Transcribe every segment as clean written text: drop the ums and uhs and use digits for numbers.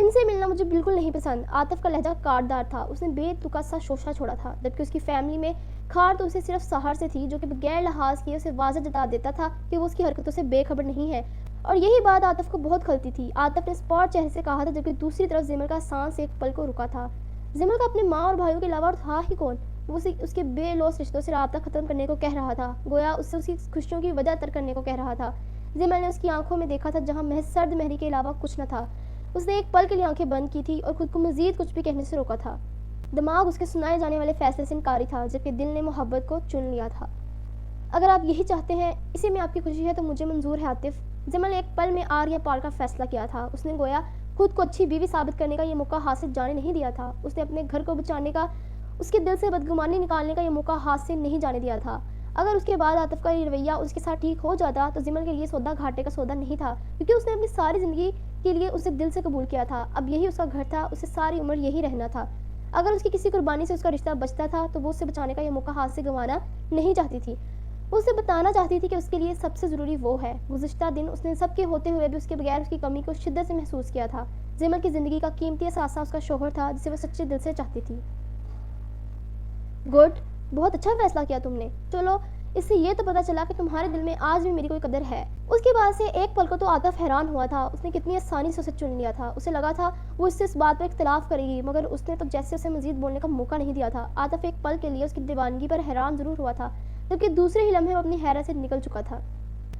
ان سے ملنا مجھے بالکل نہیں پسند۔ عاطف کا لہجہ کاٹدار تھا، اس نے بے تکا سا شوشہ چھوڑا تھا، جبکہ اس کی فیملی میں کھار تو اسے صرف سہار سے تھی، جو کہ بغیر لحاظ کیے اسے واضح جتا دیتا تھا کہ وہ اس کی حرکتوں سے بے خبر نہیں ہے، اور یہی بات عاطف کو بہت کھلتی تھی۔ عاطف نے اسپاٹ چہرے سے کہا تھا، جبکہ دوسری طرف زمل کا سانس ایک پل کو رکا تھا۔ زمل کا اپنے ماں اور بھائیوں کے علاوہ اور تھا ہی کون؟ وہ اس کے بے لوث رشتوں سے رابطہ ختم کرنے کو کہہ رہا تھا، گویا اس سے اس کی خوشیوں کی وجہ ترک کرنے کو کہہ رہا تھا۔ زمل نے اس کی آنکھوں میں دیکھا تھا، جہاں محض سرد مہری کے علاوہ کچھ نہ تھا۔ اس نے ایک پل کے لیے آنکھیں بند کی تھی اور خود کو مزید کچھ بھی کہنے سے روکا تھا۔ دماغ اس کے سنائے جانے والے فیصلے سے انکاری تھا، جبکہ دل نے محبت کو چن لیا تھا۔ اگر آپ یہی چاہتے ہیں، اسی میں آپ کی خوشی ہے، تو مجھے منظور ہے عاطف۔ زمل نے ایک پل میں آر یا پار کا فیصلہ کیا تھا۔ اس نے گویا خود کو اچھی بیوی ثابت کرنے کا یہ موقع ہاتھ سے جانے نہیں دیا تھا۔ اس نے اپنے گھر کو بچانے کا، اس کے دل سے بدگمانی نکالنے کا یہ موقع ہاتھ سے نہیں جانے دیا تھا۔ اگر اس کے بعد عاطف کا یہ رویہ اس کے ساتھ ٹھیک ہو جاتا تو زمل کے لیے سودا گھاٹے کا سودا نہیں تھا، کیونکہ اس نے اپنی ساری زندگی کے لیے اسے دل سے قبول کیا تھا۔ اب یہی اس کا گھر تھا، اسے ساری عمر یہی رہنا تھا۔ اگر اس کی کسی قربانی سے اس کا رشتہ بچتا تھا تو وہ اسے بچانے کا یہ موقع ہاتھ سے گنوانا نہیں چاہتی تھی۔ وہ اسے بتانا چاہتی تھی کہ اس کے لیے سب سے ضروری وہ ہے۔ گزشتہ دن اس نے سب کے ہوتے ہوئے بھی اس کے بغیر اس کی کمی کو شدت سے محسوس کیا تھا۔ زمل کی زندگی کا قیمتی اثاثہ اس کا شوہر تھا، جسے وہ سچے دل سے چاہتی تھی۔ گڈ، بہت اچھا فیصلہ کیا تم نے۔ چلو، اس سے یہ تو پتہ چلا کہ تمہارے دل میں آج بھی میری کوئی قدر ہے۔ اس کے بعد سے ایک پل کو تو عاطف حیران ہوا تھا، اس نے کتنی آسانی سے اسے چن لیا تھا۔ اسے لگا تھا وہ اس سے اس بات پر اختلاف کرے گی، مگر اس نے تو جیسے اسے مزید بولنے کا موقع نہیں دیا تھا۔ عاطف ایک پل کے لیے اس کی دیوانگی پر حیران ضرور ہوا تھا، جبکہ دوسرے ہی لمحے وہ اپنی حیرت سے نکل چکا تھا۔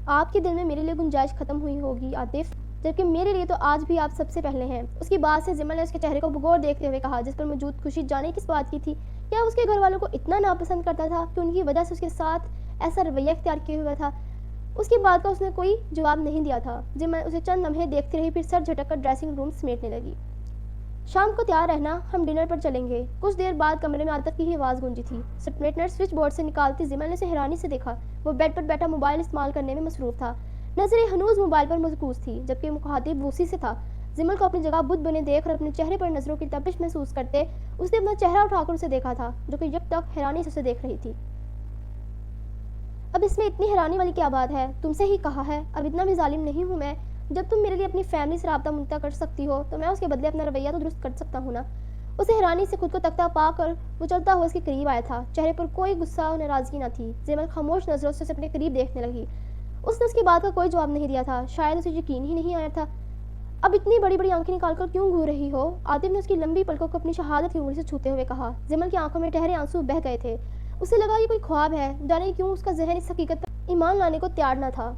آپ کے دل میں میرے لیے گنجائش ختم ہوئی ہوگی عاطف، جبکہ میرے لیے تو آج بھی آپ سب سے پہلے ہیں۔ اس کی بات سے زمل نے اس کے چہرے کو بغور دیکھتے ہوئے کہا، جس پر موجود خوشی جانے کس بات کی تھی۔ کیا اس کے گھر والوں کو اتنا ناپسند کرتا تھا کہ ان کی وجہ سے اس کے ساتھ ایسا رویہ اختیار کیا ہوا تھا؟ اس کی بات کا اس نے کوئی جواب نہیں دیا تھا۔ زمل اسے چند لمحے دیکھتی رہی، پھر سر جھٹک کر ڈریسنگ روم سمیٹنے لگی۔ شام کو تیار رہنا، ہم ڈنر پر چلیں گے۔ کچھ دیر بعد کمرے میں عاطف کی ہی آواز گونجی تھی۔ سٹریٹنر سوئچ بورڈ سے نکالتی زمل نے اسے حیرانی سے دیکھا۔ وہ بیڈ پر بیٹھا موبائل استعمال کرنے میں مصروف تھا، نظریں ہنوز موبائل پر مرکوز تھی، جبکہ مخاطب اسی سے تھا۔ زمل کو اپنی جگہ بدھ بنے دیکھ اور اپنے چہرے پر نظروں کی تپش محسوس کرتے اس نے اپنا چہرہ اٹھا کر اسے دیکھا تھا، جو کہ یک تک حیرانی سے اسے دیکھ رہی تھی۔ اب اس میں اتنی حیرانی والی کیا بات ہے؟ تم سے ہی کہا ہے، اب اتنا بھی ظالم نہیں ہوں میں۔ جب تم میرے لیے اپنی فیملی سے رابطہ منقطع کر سکتی ہو تو میں اس کے بدلے اپنا رویہ تو درست کر سکتا ہوں نا۔ اسے حیرانی سے خود کو تختہ پا کر وہ چلتا ہوا اس کے قریب آیا تھا، چہرے پر کوئی غصہ اور ناراضگی نہ تھی۔ زمل خاموش نظروں سے اسے اپنے قریب دیکھنے لگی۔ اس نے اس کی بات کا کوئی جواب نہیں دیا تھا، شاید اسے یقین ہی نہیں آیا تھا۔ اب اتنی بڑی بڑی آنکھیں نکال کر کیوں گھور رہی ہو؟ عاطف نے اس کی لمبی پلکوں کو اپنی شہادت کی انگلی سے چھوتے ہوئے کہا۔ زمل کی آنکھوں میں ٹہرے آنسو بہہ گئے تھے۔ اسے لگا یہ کوئی خواب ہے، جانے کیوں اس کا ذہن اس حقیقت پر ایمان لانے کو تیار نہ تھا۔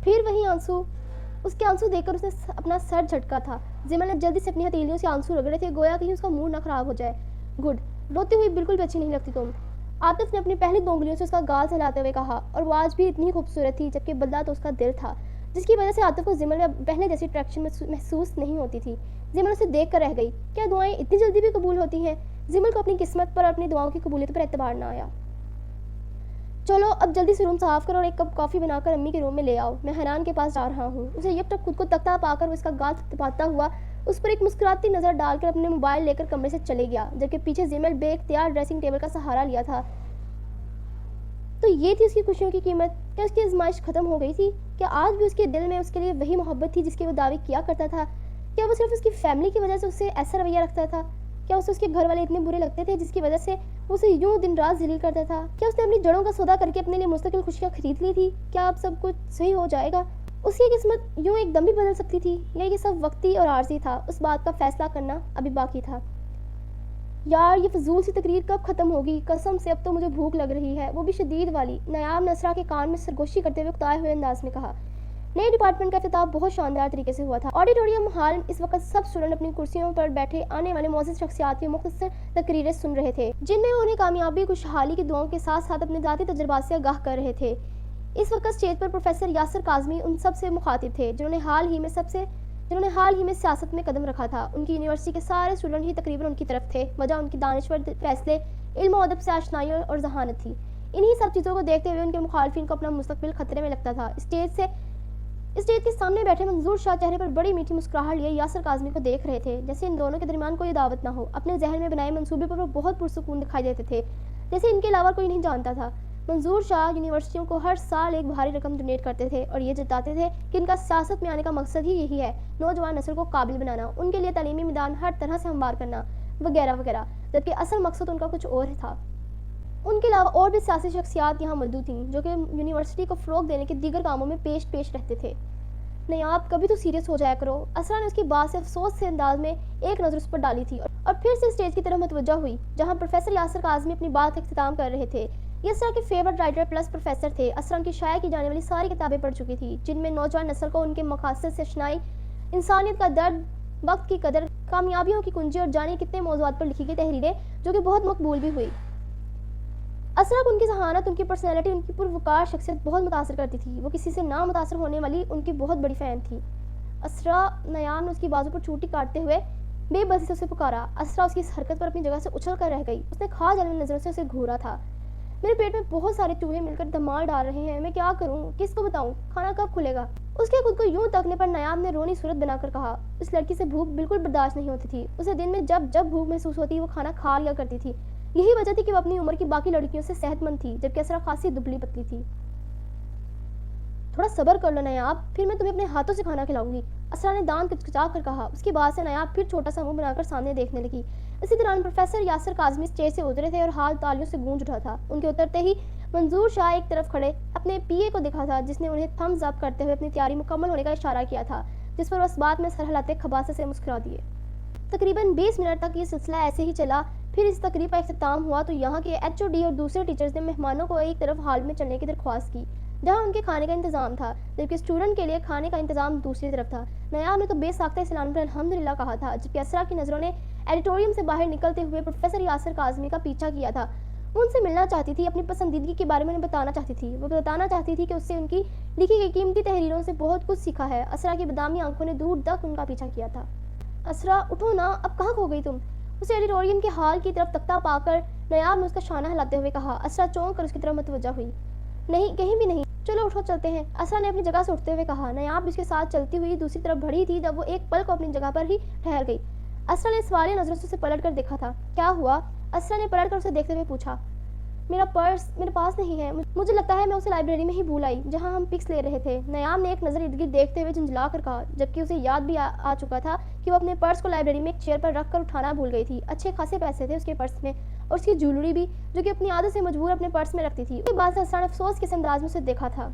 پھر وہی آنسو، اس کے آنسو دیکھ کر اس نے اپنا سر جھٹکا تھا۔ زمل نے جلدی سے اپنی ہتھیلیوں سے آنسو رگڑے تھے، گویا کہیں اس کا موڈ نہ خراب ہو جائے۔ گڈ، روتی ہوئی بالکل بھی اچھی نہیں لگتی تم۔ عاطف نے اپنی پہلی دو انگلیوں سے اس کا گال سہلاتے ہوئے کہا، اور وہ آج بھی اتنی خوبصورت تھی، جبکہ بدلا تو اس کا دل تھا، جس کی وجہ سے عاطف کو زمل میں پہلے جیسی اٹریکشن محسوس نہیں ہوتی تھی۔ زمل اسے دیکھ کر رہ گئی۔ کیا دعائیں اتنی جلدی بھی قبول ہوتی ہیں؟ زمل کو اپنی قسمت پر اور اپنی دعاؤں کی قبولیت پر اعتبار نہ آیا۔ چلو اب جلدی سے روم صاف کرو اور ایک کپ کافی بنا کر امی کے روم میں لے آؤ، میں حنان کے پاس جا رہا ہوں۔ اسے یک تک خود کو تختہ پا کر وہ اس کا گال تھپاتا ہوا اس پر ایک مسکراتی نظر ڈال کر اپنے موبائل لے کر کمرے سے چلے گیا، جبکہ پیچھے زمل بے اختیار ڈریسنگ ٹیبل کا سہارا لیا تھا۔ تو یہ تھی اس کی خوشیوں کی قیمت۔ کیا اس کی آزمائش ختم ہو گئی تھی؟ کیا آج بھی اس کے دل میں اس کے لیے وہی محبت تھی جس کے وہ دعوے کیا کرتا تھا؟ کیا وہ صرف اس کی فیملی کی وجہ سے اس سے ایسا رویہ رکھتا تھا؟ کیا اسے اس کے گھر والے اتنے برے لگتے تھے جس کی وجہ سے وہ اسے یوں دن رات ذلیل کرتا تھا؟ کیا اس نے اپنی جڑوں کا سودا کر کے اپنے لیے مستقل خوشیاں خرید لی تھی؟ کیا اب سب کچھ صحیح ہو جائے گا؟ اس کی قسمت یوں ایک دم بھی بدل سکتی تھی، یا یہ سب وقتی اور عارضی تھا؟ اس بات کا فیصلہ کرنا ابھی باقی تھا۔ یار یہ فضول سی تقریر کب ختم ہوگی؟ قسم سے اب تو مجھے بھوک لگ رہی ہے، وہ بھی شدید والی، نایاب نسرا کے کان میں سرگوشی کرتے ہوئے اکتائے ہوئے انداز میں کہا۔ نئے ڈپارٹمنٹ کا افتتاح بہت شاندار طریقے سے ہوا تھا۔ آڈیٹوریم ہال اس وقت سب اسٹوڈنٹ اپنی کرسیوں پر بیٹھے آنے والے معزز شخصیات کی مختصر تقریریں سن رہے تھے، جن میں انہیں کامیابی خوشحالی کی دعاؤں کے ساتھ ساتھ اپنے ذاتی تجربات سے آگاہ کر رہے تھے۔ اس وقت اسٹیج پر پروفیسر یاسر کاظمی ان سب سے مخاطب تھے جنہوں نے حال ہی میں سیاست میں قدم رکھا تھا۔ ان کی یونیورسٹی کے سارے اسٹوڈنٹ ہی تقریباً ان کی طرف تھے، وجہ ان کی دانشور فیصلے، علم و ادب سے آشنائی اور ذہانت تھی۔ انہی سب چیزوں کو دیکھتے ہوئے ان کے مخالفین کو اپنا مستقبل خطرے میں لگتا تھا۔ اسٹیج کے سامنے بیٹھے منظور شاہ چہرے پر بڑی میٹھی مسکراہٹ لیے یاسر کاظمی کو دیکھ رہے تھے، جیسے ان دونوں کے درمیان کوئی عداوت نہ ہو۔ اپنے ذہن میں بنائے منصوبے پر وہ بہت پرسکون دکھائی دیتے تھے، جیسے ان کے علاوہ کوئی نہیں جانتا تھا۔ منظور شاہ یونیورسٹیوں کو ہر سال ایک بھاری رقم ڈونیٹ کرتے تھے اور یہ جتاتے تھے کہ ان کا سیاست میں آنے کا مقصد ہی یہی ہے، نوجوان نسل کو قابل بنانا، ان کے لیے تعلیمی میدان ہر طرح سے ہموار کرنا وغیرہ وغیرہ، جبکہ اصل مقصد ان کا کچھ اور تھا۔ ان کے علاوہ اور بھی سیاسی شخصیات یہاں موجود تھیں جو کہ یونیورسٹی کو فروغ دینے کے دیگر کاموں میں پیش رہتے تھے۔ نیاب کبھی تو سیریس ہو جایا کرو۔ اسرا نے اس کی بات سے افسوس سے انداز میں ایک نظر اس پر ڈالی تھی اور پھر سے اسٹیج کی طرف متوجہ ہوئی جہاں پروفیسر یاسر کاظمی اپنی بات کا اختتام کر رہے تھے۔ یہ اسرا کے فیورٹ رائٹر پلس پروفیسر تھے۔ اسرا کی شائع کی جانے والی ساری کتابیں پڑھ چکی تھی جن میں نوجوان نسل کو ان کے مقاصد سے اشنائی، انسانیت کا درد، وقت کی قدر، کامیابیوں کی کنجی اور جانے کتنے موضوعات پر لکھی گئی تحریریں جو کہ بہت مقبول بھی ہوئی۔ اسرا کو ان کی ذہانت، ان کی پرسنالٹی، ان کی پروقار شخصیت بہت متاثر کرتی تھی۔ وہ کسی سے نہ متاثر ہونے والی ان کی بہت بڑی فین تھی۔ اسرا، نیام نے اس کی بازو پر چوٹی کاٹتے ہوئے بے بسی سے اسے پکارا۔ اسرا اس کی اس حرکت پر اپنی جگہ سے اچھل کر رہ گئی۔ اس نے کھا جانے والی نظروں سے اسے گھورا تھا۔ میرے پیٹ میں بہت سارے چوہے مل کر دھمال ڈال رہے ہیں، میں کیا کروں، کس کو بتاؤں، کھانا کب کھلے گا؟ اس کے خود کو یوں تکنے پر نیام نے رونی صورت بنا کر کہا۔ اس لڑکی سے بھوک بالکل برداشت نہیں ہوتی تھی۔ اسے دن میں جب بھوک محسوس ہوتی وہ کھانا کھا لیا کرتی تھی۔ یہی وجہ تھی کہ وہ اپنی عمر کی باقی لڑکیوں سے صحت مند تھی، جبکہ اسرا خاصی دبلی پتلی تھی۔ تھوڑا صبر کر لو نیاب، پھر میں تمہیں اپنے ہاتھوں سے کھانا کھلاؤں گی، اسرا نے دانت کچکچا کر کہا۔ اس کی بات سے نیاب پھر چھوٹا سا منہ بنا کر سامنے دیکھنے لگی۔ اسی دوران پروفیسر یاسر کاظمی اسٹیج سے اترے تھے اور حال تالیوں سے گونج اٹھا تھا۔ ان کے اترتے ہی منظور شاہ ایک طرف کھڑے اپنے پی اے کو دیکھا تھا جس نے انہیں تھمز اپ کرتے ہوئے اپنی تیاری مکمل ہونے کا اشارہ کیا تھا، جس پر وہ اس بات میں سر ہلاتے خباثت سے مسکرا دیے۔ تقریباً 20 منٹ تک یہ سلسلہ ایسے ہی چلا۔ پھر اس تقریب کا اختتام ہوا تو یہاں کے ایچ او ڈی اور دوسرے ٹیچرز نے مہمانوں کو ایک طرف ہال میں چلنے کی درخواست کی جہاں ان کے کھانے کا انتظام تھا، جبکہ اسٹوڈنٹ کے لیے کھانے کا انتظام دوسری طرف تھا۔ نیاب نے تو بے ساختہ اسلام پر الحمدللہ کہا تھا، جبکہ اسرا کی نظروں نے ایڈیٹوریم سے باہر نکلتے ہوئے پروفیسر یاسر کاظمی کا پیچھا کیا تھا۔ وہ ان سے ملنا چاہتی تھی، اپنی پسندیدگی کے بارے میں انہیں بتانا چاہتی تھی۔ وہ بتانا چاہتی تھی کہ اس سے ان کی لکھی گئی قیمتی تحریروں سے بہت کچھ سیکھا ہے۔ اسرا کی بادامی آنکھوں نے دور تک ان کا پیچھا کیا تھا۔ اسرا اٹھو نا، اب کہاں کھو گئی تم؟ اسے ایڈیٹوریم کے ہال کی طرف تکتا پا کر نیاب نے اس کا شانہ ہلاتے ہوئے کہا۔ اسرا چونک کر اس کی طرف متوجہ ہوئی۔ نہیں، کہیں بھی نہیں، چلو اٹھو چلتے ہیں، اسرا نے اپنی جگہ سے اٹھتے ہوئے کہا۔ نیاب اس کے ساتھ چلتی ہوئی دوسری طرف بڑھی تھی جب وہ ایک پل کو اپنی جگہ پر ہی ٹھہر گئی۔ اسرا نے سوالیہ نظروں سے اسے پلٹ کر دیکھا تھا۔ کیا ہوا؟ اسرا نے پلٹ کر اسے دیکھتے ہوئے پوچھا۔ میرا پرس میرے پاس نہیں ہے، مجھے لگتا ہے میں اسے لائبریری میں ہی بھول آئی جہاں ہم پکس لے رہے تھے، نیام نے ایک نظر ارد گرد دیکھتے ہوئے جھنجھلا کر کہا، جبکہ اسے یاد بھی آ چکا تھا کہ وہ اپنے پرس کو لائبریری میں ایک چیئر پر رکھ کر اٹھانا بھول گئی تھی۔ اچھے خاصے پیسے تھے اس کے پرس میں اور اس کی جیولری بھی جو کہ اپنی عادت سے مجبور اپنے پرس میں رکھتی تھی۔ اس کے بعد سے اسرا نے افسوس کے انداز میں اسے دیکھا تھا۔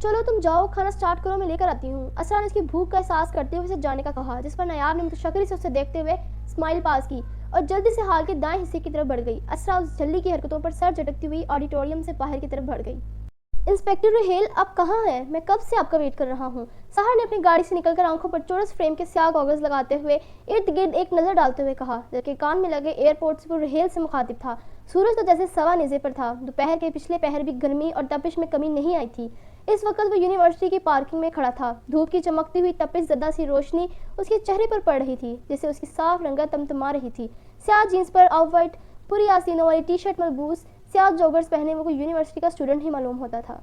چلو تم جاؤ، کھانا سٹارٹ کرو، میں لے کر آتی ہوں، اسرا نے اس کی بھوک کا احساس کرتے ہوئے اسے جانے کا کہا، جس پر نیاب نے متشکری سے اسے دیکھتے ہوئے اسمائل پاس کی اور جلدی سے ہال کے دائیں حصے کی طرف بڑھ گئی۔ اسرا اس جھلی کی حرکتوں پر سر جھٹکتی ہوئی آڈیٹوریم سے باہر کی طرف بڑھ گئی۔ انسپکٹر ریہیل، آپ کہاں ہیں؟ میں کب سے آپ کا ویٹ کر رہا ہوں۔ سحر نے اپنی گاڑی سے نکل کر آنکھوں پر چورس فریم کے سیاہ گوگلز لگاتے ہوئے ارد گرد ایک نظر ڈالتے ہوئے کہا، جبکہ کان میں لگے ایئرپورٹ سے وہ ریہیل سے مخاطب تھا۔ سورج تو جیسے سوا نیزے پر تھا۔ دوپہر کے پچھلے پہر بھی گرمی اور تپش میں کمی نہیں آئی تھی۔ اس وقت وہ یونیورسٹی کی پارکنگ میں کھڑا تھا۔ دھوپ کی چمکتی ہوئی تپش زدہ سی روشنی اس کے چہرے پر پڑ رہی تھی جسے اس کی صاف رنگت تمتما رہی تھی۔ سیاہ جینس پر آف وائٹ پوری آستینوں والی ٹی شرٹ ملبوس، سیاہ جوگرز پہنے وہ کوئی یونیورسٹی کا اسٹوڈنٹ ہی معلوم ہوتا تھا۔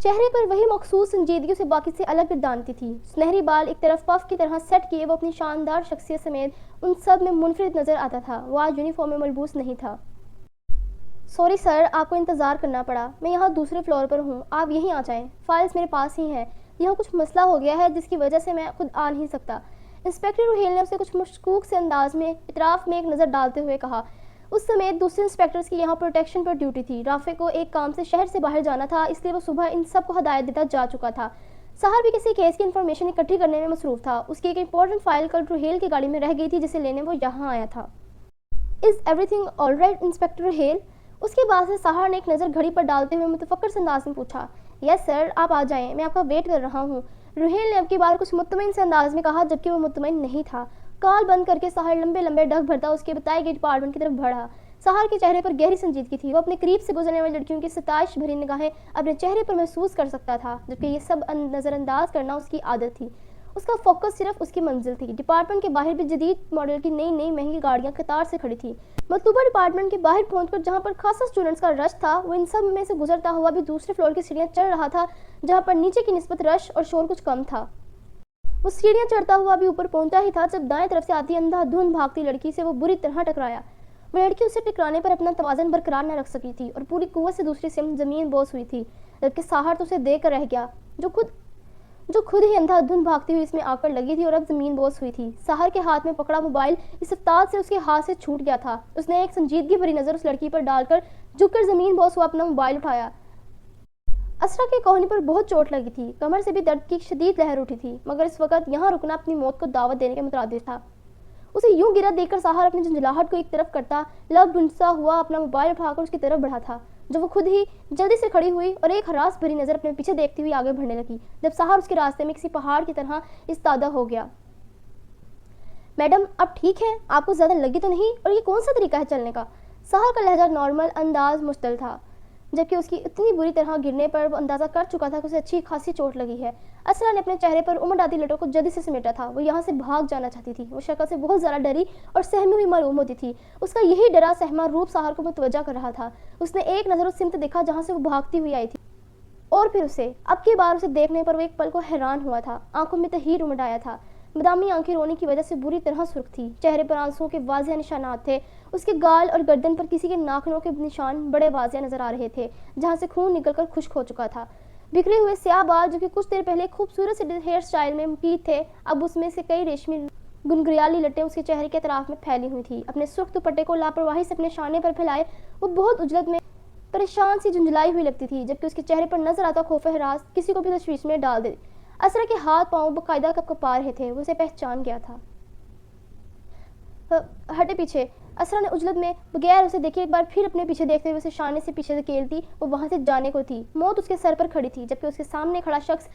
چہرے پر وہی مخصوص سنجیدگی اسے باقی سے الگ گردانتی تھی۔ سنہری بال ایک طرف پف کی طرح سیٹ کیے وہ اپنی شاندار شخصیت سمیت ان سب میں منفرد نظر آتا تھا۔ وہ آج یونیفارم میں ملبوس نہیں تھا۔ سوری سر، آپ کو انتظار کرنا پڑا، میں یہاں دوسرے فلور پر ہوں، آپ یہیں آ جائیں، فائلز میرے پاس ہی ہیں، یہاں کچھ مسئلہ ہو گیا ہے جس کی وجہ سے میں خود آ نہیں سکتا۔ انسپکٹر روہیل نے اسے کچھ مشکوک سے انداز میں اطراف میں ایک نظر ڈالتے ہوئے کہا۔ اس سمیت دوسرے انسپکٹرز کی یہاں پروٹیکشن پر ڈیوٹی تھی۔ رافع کو ایک کام سے شہر سے باہر جانا تھا، اس لیے وہ صبح ان سب کو ہدایت دیتا جا چکا تھا۔ سحر بھی کسی کیس کی انفارمیشن اکٹھی کرنے میں مصروف تھا۔ اس کی ایک امپورٹنٹ فائل کل روہیل کی گاڑی میں رہ گئی تھی جسے لینے وہ یہاں آیا تھا۔ Is everything all right inspector Rohil? اس کے بعد سے سحر نے ایک نظر گھڑی پر ڈالتے ہوئے متفکر سے انداز میں پوچھا۔ یس سر، آپ آ جائیں، میں آپ کا ویٹ کر رہا ہوں، روہیل نے اب کی بار کچھ مطمئن سے انداز میں کہا، جبکہ وہ مطمئن نہیں تھا۔ کال بند کر کے سحر لمبے لمبے ڈگ بھرتا اس کے بتائے گئے ڈپارٹمنٹ کی طرف بڑھا۔ سحر کے چہرے پر گہری سنجیدگی تھی۔ وہ اپنے قریب سے گزرنے والی لڑکیوں کی ستائش بھری نگاہیں اپنے چہرے پر محسوس کر سکتا تھا، جبکہ یہ سب نظر انداز کرنا اس کی عادت تھی۔ اس کا فوکس صرف اس کی منزل تھی۔ ڈپارٹمنٹ کے باہر بھی جدید ماڈل کی نئی مہنگی گاڑیاں قطار سے کھڑی تھیں۔ مطلوبہ ڈپارٹمنٹ کے باہر پہنچ کر جہاں پر خاصا اسٹوڈنٹس کا رش تھا، وہ ان سب میں سے گزرتا ہوا بھی دوسرے فلور کی سیڑھیاں چڑھ رہا تھا جہاں پر نیچے کی نسبت رش اور شور کچھ کم تھا۔ وہ سیڑھیاں چڑھتا ہوا بھی اوپر پہنچا ہی تھا جب دائیں طرف سے آتی اندھا دھند بھاگتی لڑکی سے وہ بری طرح ٹکرایا۔ وہ لڑکی اسے ٹکرانے پر اپنا توازن برقرار نہ رکھ سکی تھی اور پوری قوت سے دوسری سمت زمین بوس ہوئی تھی، جبکہ ساحر تو اسے دیکھ کر رہ گیا جو خود ہی اندھا دھند بھاگتی ہوئی اس میں آ کر لگی تھی اور اب زمین بوس ہوئی تھی۔ ساحر کے ہاتھ میں پکڑا موبائل اس رفتار سے اس کے ہاتھ سے چھوٹ گیا تھا۔ اس نے ایک سنجیدگی بھری نظر اس لڑکی پر ڈال کر جھک کر زمین بوس ہوا اپنا موبائل اٹھایا۔ اسرا کے کوہنی پر بہت چوٹ لگی تھی، کمر سے بھی درد کی شدید لہر اٹھی تھی، مگر اس وقت یہاں رکنا اپنی موت کو دعوت دینے کے مترادف تھا۔ اسے یوں گرا دیکھ کر ساحر اپنی جھنجھلاہٹ کو ایک طرف کرتا لب گنجتا ہوا اپنا موبائل اٹھا کر اس کی طرف بڑھا تھا، جو وہ خود ہی جلدی سے کھڑی ہوئی اور ایک ہراس بھری نظر اپنے پیچھے دیکھتی ہوئی آگے بڑھنے لگی، جب ساحر اس کے راستے میں کسی پہاڑ کی طرح استادہ ہو گیا۔ میڈم اب ٹھیک ہے؟ آپ کو زیادہ لگی تو نہیں؟ اور یہ کون سا طریقہ ہے چلنے کا؟ ساحر کا لہجہ نارمل انداز مشتعل تھا، جبکہ اس کی اتنی بری طرح گرنے پر وہ اندازہ کر چکا تھا کہ اسے اچھی خاصی چوٹ لگی ہے۔ اسرا نے اپنے چہرے پر امڑ آتی لٹوں کو جلدی سے سمیٹا تھا۔ وہ یہاں سے بھاگ جانا چاہتی تھی۔ وہ شکل سے بہت زیادہ ڈری اور سہمی ہوئی معلوم ہوتی تھی۔ اس کا یہی ڈرا سہما روپ ساحر کو متوجہ کر رہا تھا۔ اس نے ایک نظر اس سمت دیکھا جہاں سے وہ بھاگتی ہوئی آئی تھی، اور پھر اب کی بار اسے دیکھنے پر وہ ایک پل کو حیران ہوا تھا۔ آنکھوں میں تحیر امڑ آیا تھا، بادامی آنکھیں رونے کی وجہ سے بری طرح سرخ تھی، چہرے پر آنسوؤں کے واضح نشانات تھے۔ اس کے گال اور گردن پر کسی کے ناخنوں کے نشان بڑے واضح نظر آ رہے تھے، جہاں سے خون نکل کر خشک ہو چکا تھا۔ بکھرے ہوئے سیاہ بال جو کہ کچھ دیر پہلے خوبصورت سے ہیئر سٹائل میں مفید تھے، اب اس میں سے کئی ریشمی گنگریالی لٹیں اس کے چہرے کے اطراف میں پھیلی ہوئی تھیں۔ اپنے سرخ دوپٹے کو لاپرواہی سے اپنے شانے پر پھیلائے وہ بہت عجلت میں پریشان سی جھنجھلائی ہوئی لگتی تھی، جبکہ اس کے چہرے پر نظر آتا خوف و ہراس کسی کو بھی تشویش میں ڈال دے۔ اسرا کے ہاتھ پاؤں باقاعدہ کپکپا رہے تھے، وہ اسے پہچان گیا تھا۔ ہٹے پیچھے، اسرا نے عجلت میں بغیر اسے دیکھے ایک بار پھر اپنے پیچھے دیکھتے ہوئے اسے شانے سے پیچھے دھکیلتی وہ وہاں سے جانے کو تھی۔ موت اس کے سر پر کھڑی تھی، جبکہ اس کے سامنے کھڑا شخص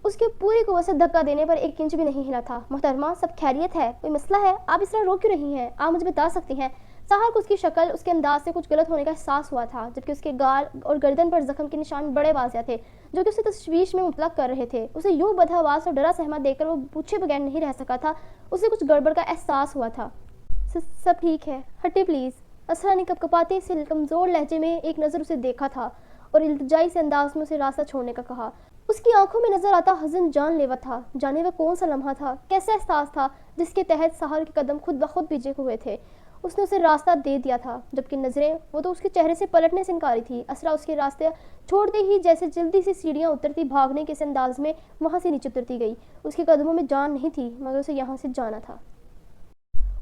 اس کے پوری قوت سے دھکا دینے پر ایک انچ بھی نہیں ہلا تھا۔ محترمہ سب خیریت ہے؟ کوئی مسئلہ ہے؟ آپ اس طرح رو کیوں رہی ہیں؟ آپ مجھے بتا سکتی ہیں؟ ساحر کو اس کی شکل، اس کے انداز سے کچھ غلط ہونے کا احساس ہوا تھا، جبکہ اس کے گال اور گردن پر زخم کے نشان بڑے واضح تھے جو کہ اسے تشویش میں مبتلا کر رہے تھے۔ اسے یوں بدحواس اور ڈرا سہما دیکھ کر وہ پوچھے بغیر نہیں رہ سکا تھا۔ اسے کچھ گڑبڑ کا احساس ہوا تھا۔ سب ٹھیک ہے، ہٹے پلیز۔ اسرا نے کپکپاتے سے کمزور لہجے میں ایک نظر اسے دیکھا تھا اور التجائی سے انداز میں اسے راستہ چھوڑنے کا کہا۔ اس کی آنکھوں میں نظر آتا حزن جان لیوا تھا۔ جانے وہ کون سا لمحہ تھا، کیسا احساس تھا جس کے تحت ساحر کے قدم خود بخود بھیجے ہوئے تھے۔ اس نے اسے راستہ دے دیا تھا، جبکہ نظریں وہ تو اس کے چہرے سے پلٹنے سے انکاری تھی۔ اسرا اس کے راستے چھوڑتے ہی جیسے جلدی سے سیڑھیاں اترتی بھاگنے کے انداز میں وہاں سے نیچے اترتی گئی۔ اس کے قدموں میں جان نہیں تھی، مگر اسے یہاں سے جانا تھا۔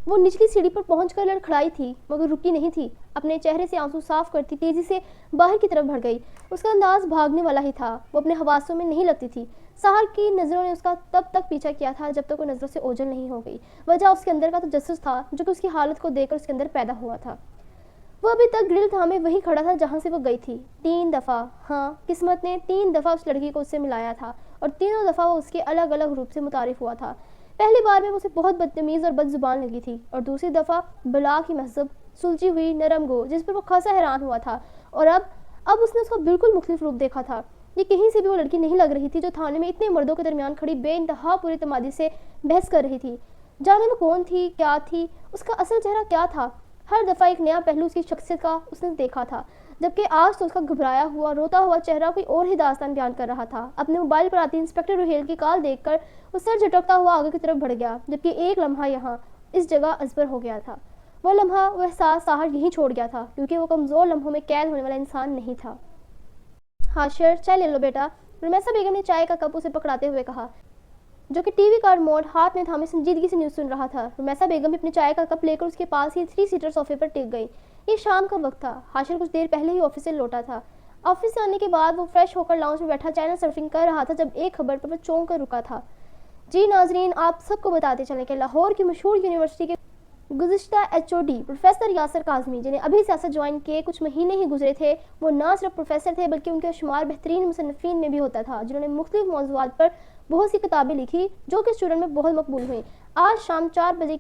وہ نچلی سیڑھی پر پہنچ کر لڑکھڑائی تھی، مگر رکی نہیں تھی۔ اپنے چہرے سے آنسو صاف کرتی تیزی سے باہر کی طرف بڑھ گئی۔ اس کا انداز بھاگنے والا ہی تھا، وہ اپنے حواسوں میں نہیں لگتی تھی۔ ساحر کی نظروں نے اس کا تب تک پیچھا کیا تھا جب تک وہ نظروں سے اوجھل نہیں ہو گئی۔ وجہ اس کے اندر کا تجسس تھا جو کہ اس کی حالت کو دیکھ کر اس کے اندر پیدا ہوا تھا۔ وہ ابھی تک گرل تھامے وہی کھڑا تھا جہاں سے وہ گئی تھی۔ 3 دفعہ، ہاں قسمت نے 3 دفعہ اس لڑکی کو اس سے ملایا تھا، اور تینوں دفعہ وہ اس کے الگ الگ روپ سے متعارف ہوا تھا۔ پہلی بار میں وہ اسے بہت بدتمیز اور بد زبان لگی تھی، اور دوسری دفعہ بلا کی مہذب سلجھی ہوئی نرم گو جس پر وہ خاصا حیران ہوا تھا، اور اب اس نے اس کا بالکل مختلف روپ دیکھا تھا۔ یہ کہیں سے بھی وہ لڑکی نہیں لگ رہی تھی جو تھانے میں اتنے مردوں کے درمیان کھڑی بے انتہا پوری اعتمادی سے بحث کر رہی تھی۔ جانے میں کون تھی، کیا تھی، اس کا اصل چہرہ کیا تھا؟ ہر دفعہ ایک نیا پہلو اس کی شخصیت کا اس نے دیکھا تھا، جبکہ آج تو اس کا گھبرایا ہوا روتا ہوا چہرہ کوئی اور ہی داستان بیان کر رہا تھا۔ اپنے موبائل پر آتی انسپکٹر روہیل کی کال دیکھ کر وہ سر جھٹکتا ہوا آگے کی طرف بڑھ گیا، جبکہ ایک لمحہ یہاں اس جگہ ازبر ہو گیا تھا۔ وہ لمحہ، وہ احساس ساحر یہیں چھوڑ گیا تھا، کیونکہ وہ کمزور لمحوں میں قید ہونے والا انسان نہیں تھا۔ حاشر، چائے لے لو بیٹا، رمیسا بیگم نے چائے کا کپ اسے پکڑاتے ہوئے کہا، جو کہ ٹی وی کا ریموٹ ہاتھ میں تھامے سنجیدگی سے نیوز سن رہا تھا۔ رمیسا بیگم بھی اپنے چائے کا کپ لے کر اس کے پاس ہی 3 سیٹر صوفے پر ٹک گئی۔ یہ شام کا وقت تھا۔ حاشر کچھ دیر پہلے ہی آفس سے لوٹا تھا۔ آفس سے آنے کے بعد وہ فریش ہو کر لاؤنج میں بیٹھا چینل سرفنگ کر رہا تھا جب ایک خبر پر وہ چونک کر رکا تھا۔ جی ناظرین، آپ سب کو بتاتے چلیں کہ لاہور کی مشہور یونیورسٹی کے گزشتہ HOD پروفیسر یاسر کاظمی، جنہیں ابھی سیاست جوائن کیے کچھ مہینے ہی گزرے تھے، وہ نہ صرف پروفیسر تھے بلکہ ان کا شمار بہترین مصنفین میں بھی ہوتا تھا، جنہوں نے مختلف موضوعات پر بہت سی کتابیں لکھی جو کہ اسٹوڈنٹ میں بہت مقبول ہوئیں۔ آج شام 4 بجے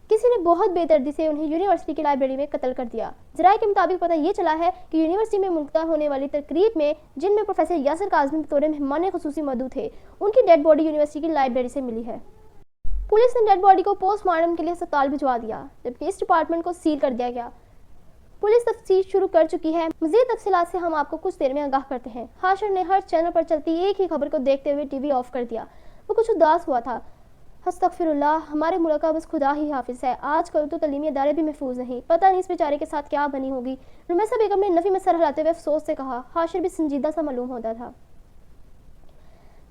کسی نے بہت بے دردی سے انہیں یونیورسٹی کی لائبریری میں قتل کر دیا۔ ذرائع کے مطابق پتہ یہ چلا ہے کہ یونیورسٹی میں منعقدہ ہونے والی تقریب میں، جن میں پروفیسر یاسر کاظمی بطور مہمان خصوصی مدعو تھے، ان کی ڈیڈ باڈی یونیورسٹی کی لائبریری سے ملی ہے۔ پولیس نے ڈیڈ باڈی کو پوسٹ مارٹم کے لیے ہسپتال بھجوا دیا، جبکہ اس ڈپارٹمنٹ کو سیل کر دیا گیا۔ پولیس تفتیش شروع کر چکی ہے۔ مزید تفصیلات سے ہم آپ کو کچھ دیر میں آگاہ کرتے ہیں۔ حاشر نے ہر چینل پر چلتی ایک ہی خبر کو دیکھتے ہوئے ٹی وی آف کر دیا۔ وہ کچھ اداس ہوا تھا۔ استغفراللہ، ہمارے ملک کا بس خدا ہی حافظ ہے، آج کل تو تعلیمی ادارے بھی محفوظ نہیں، پتہ نہیں اس بیچارے کے ساتھ کیا بنی ہوگی، رمیسہ بیگم نے نفی میں سر ہلاتے ہوئے افسوس سے کہا۔ حاشر بھی سنجیدہ سا معلوم ہوتا تھا۔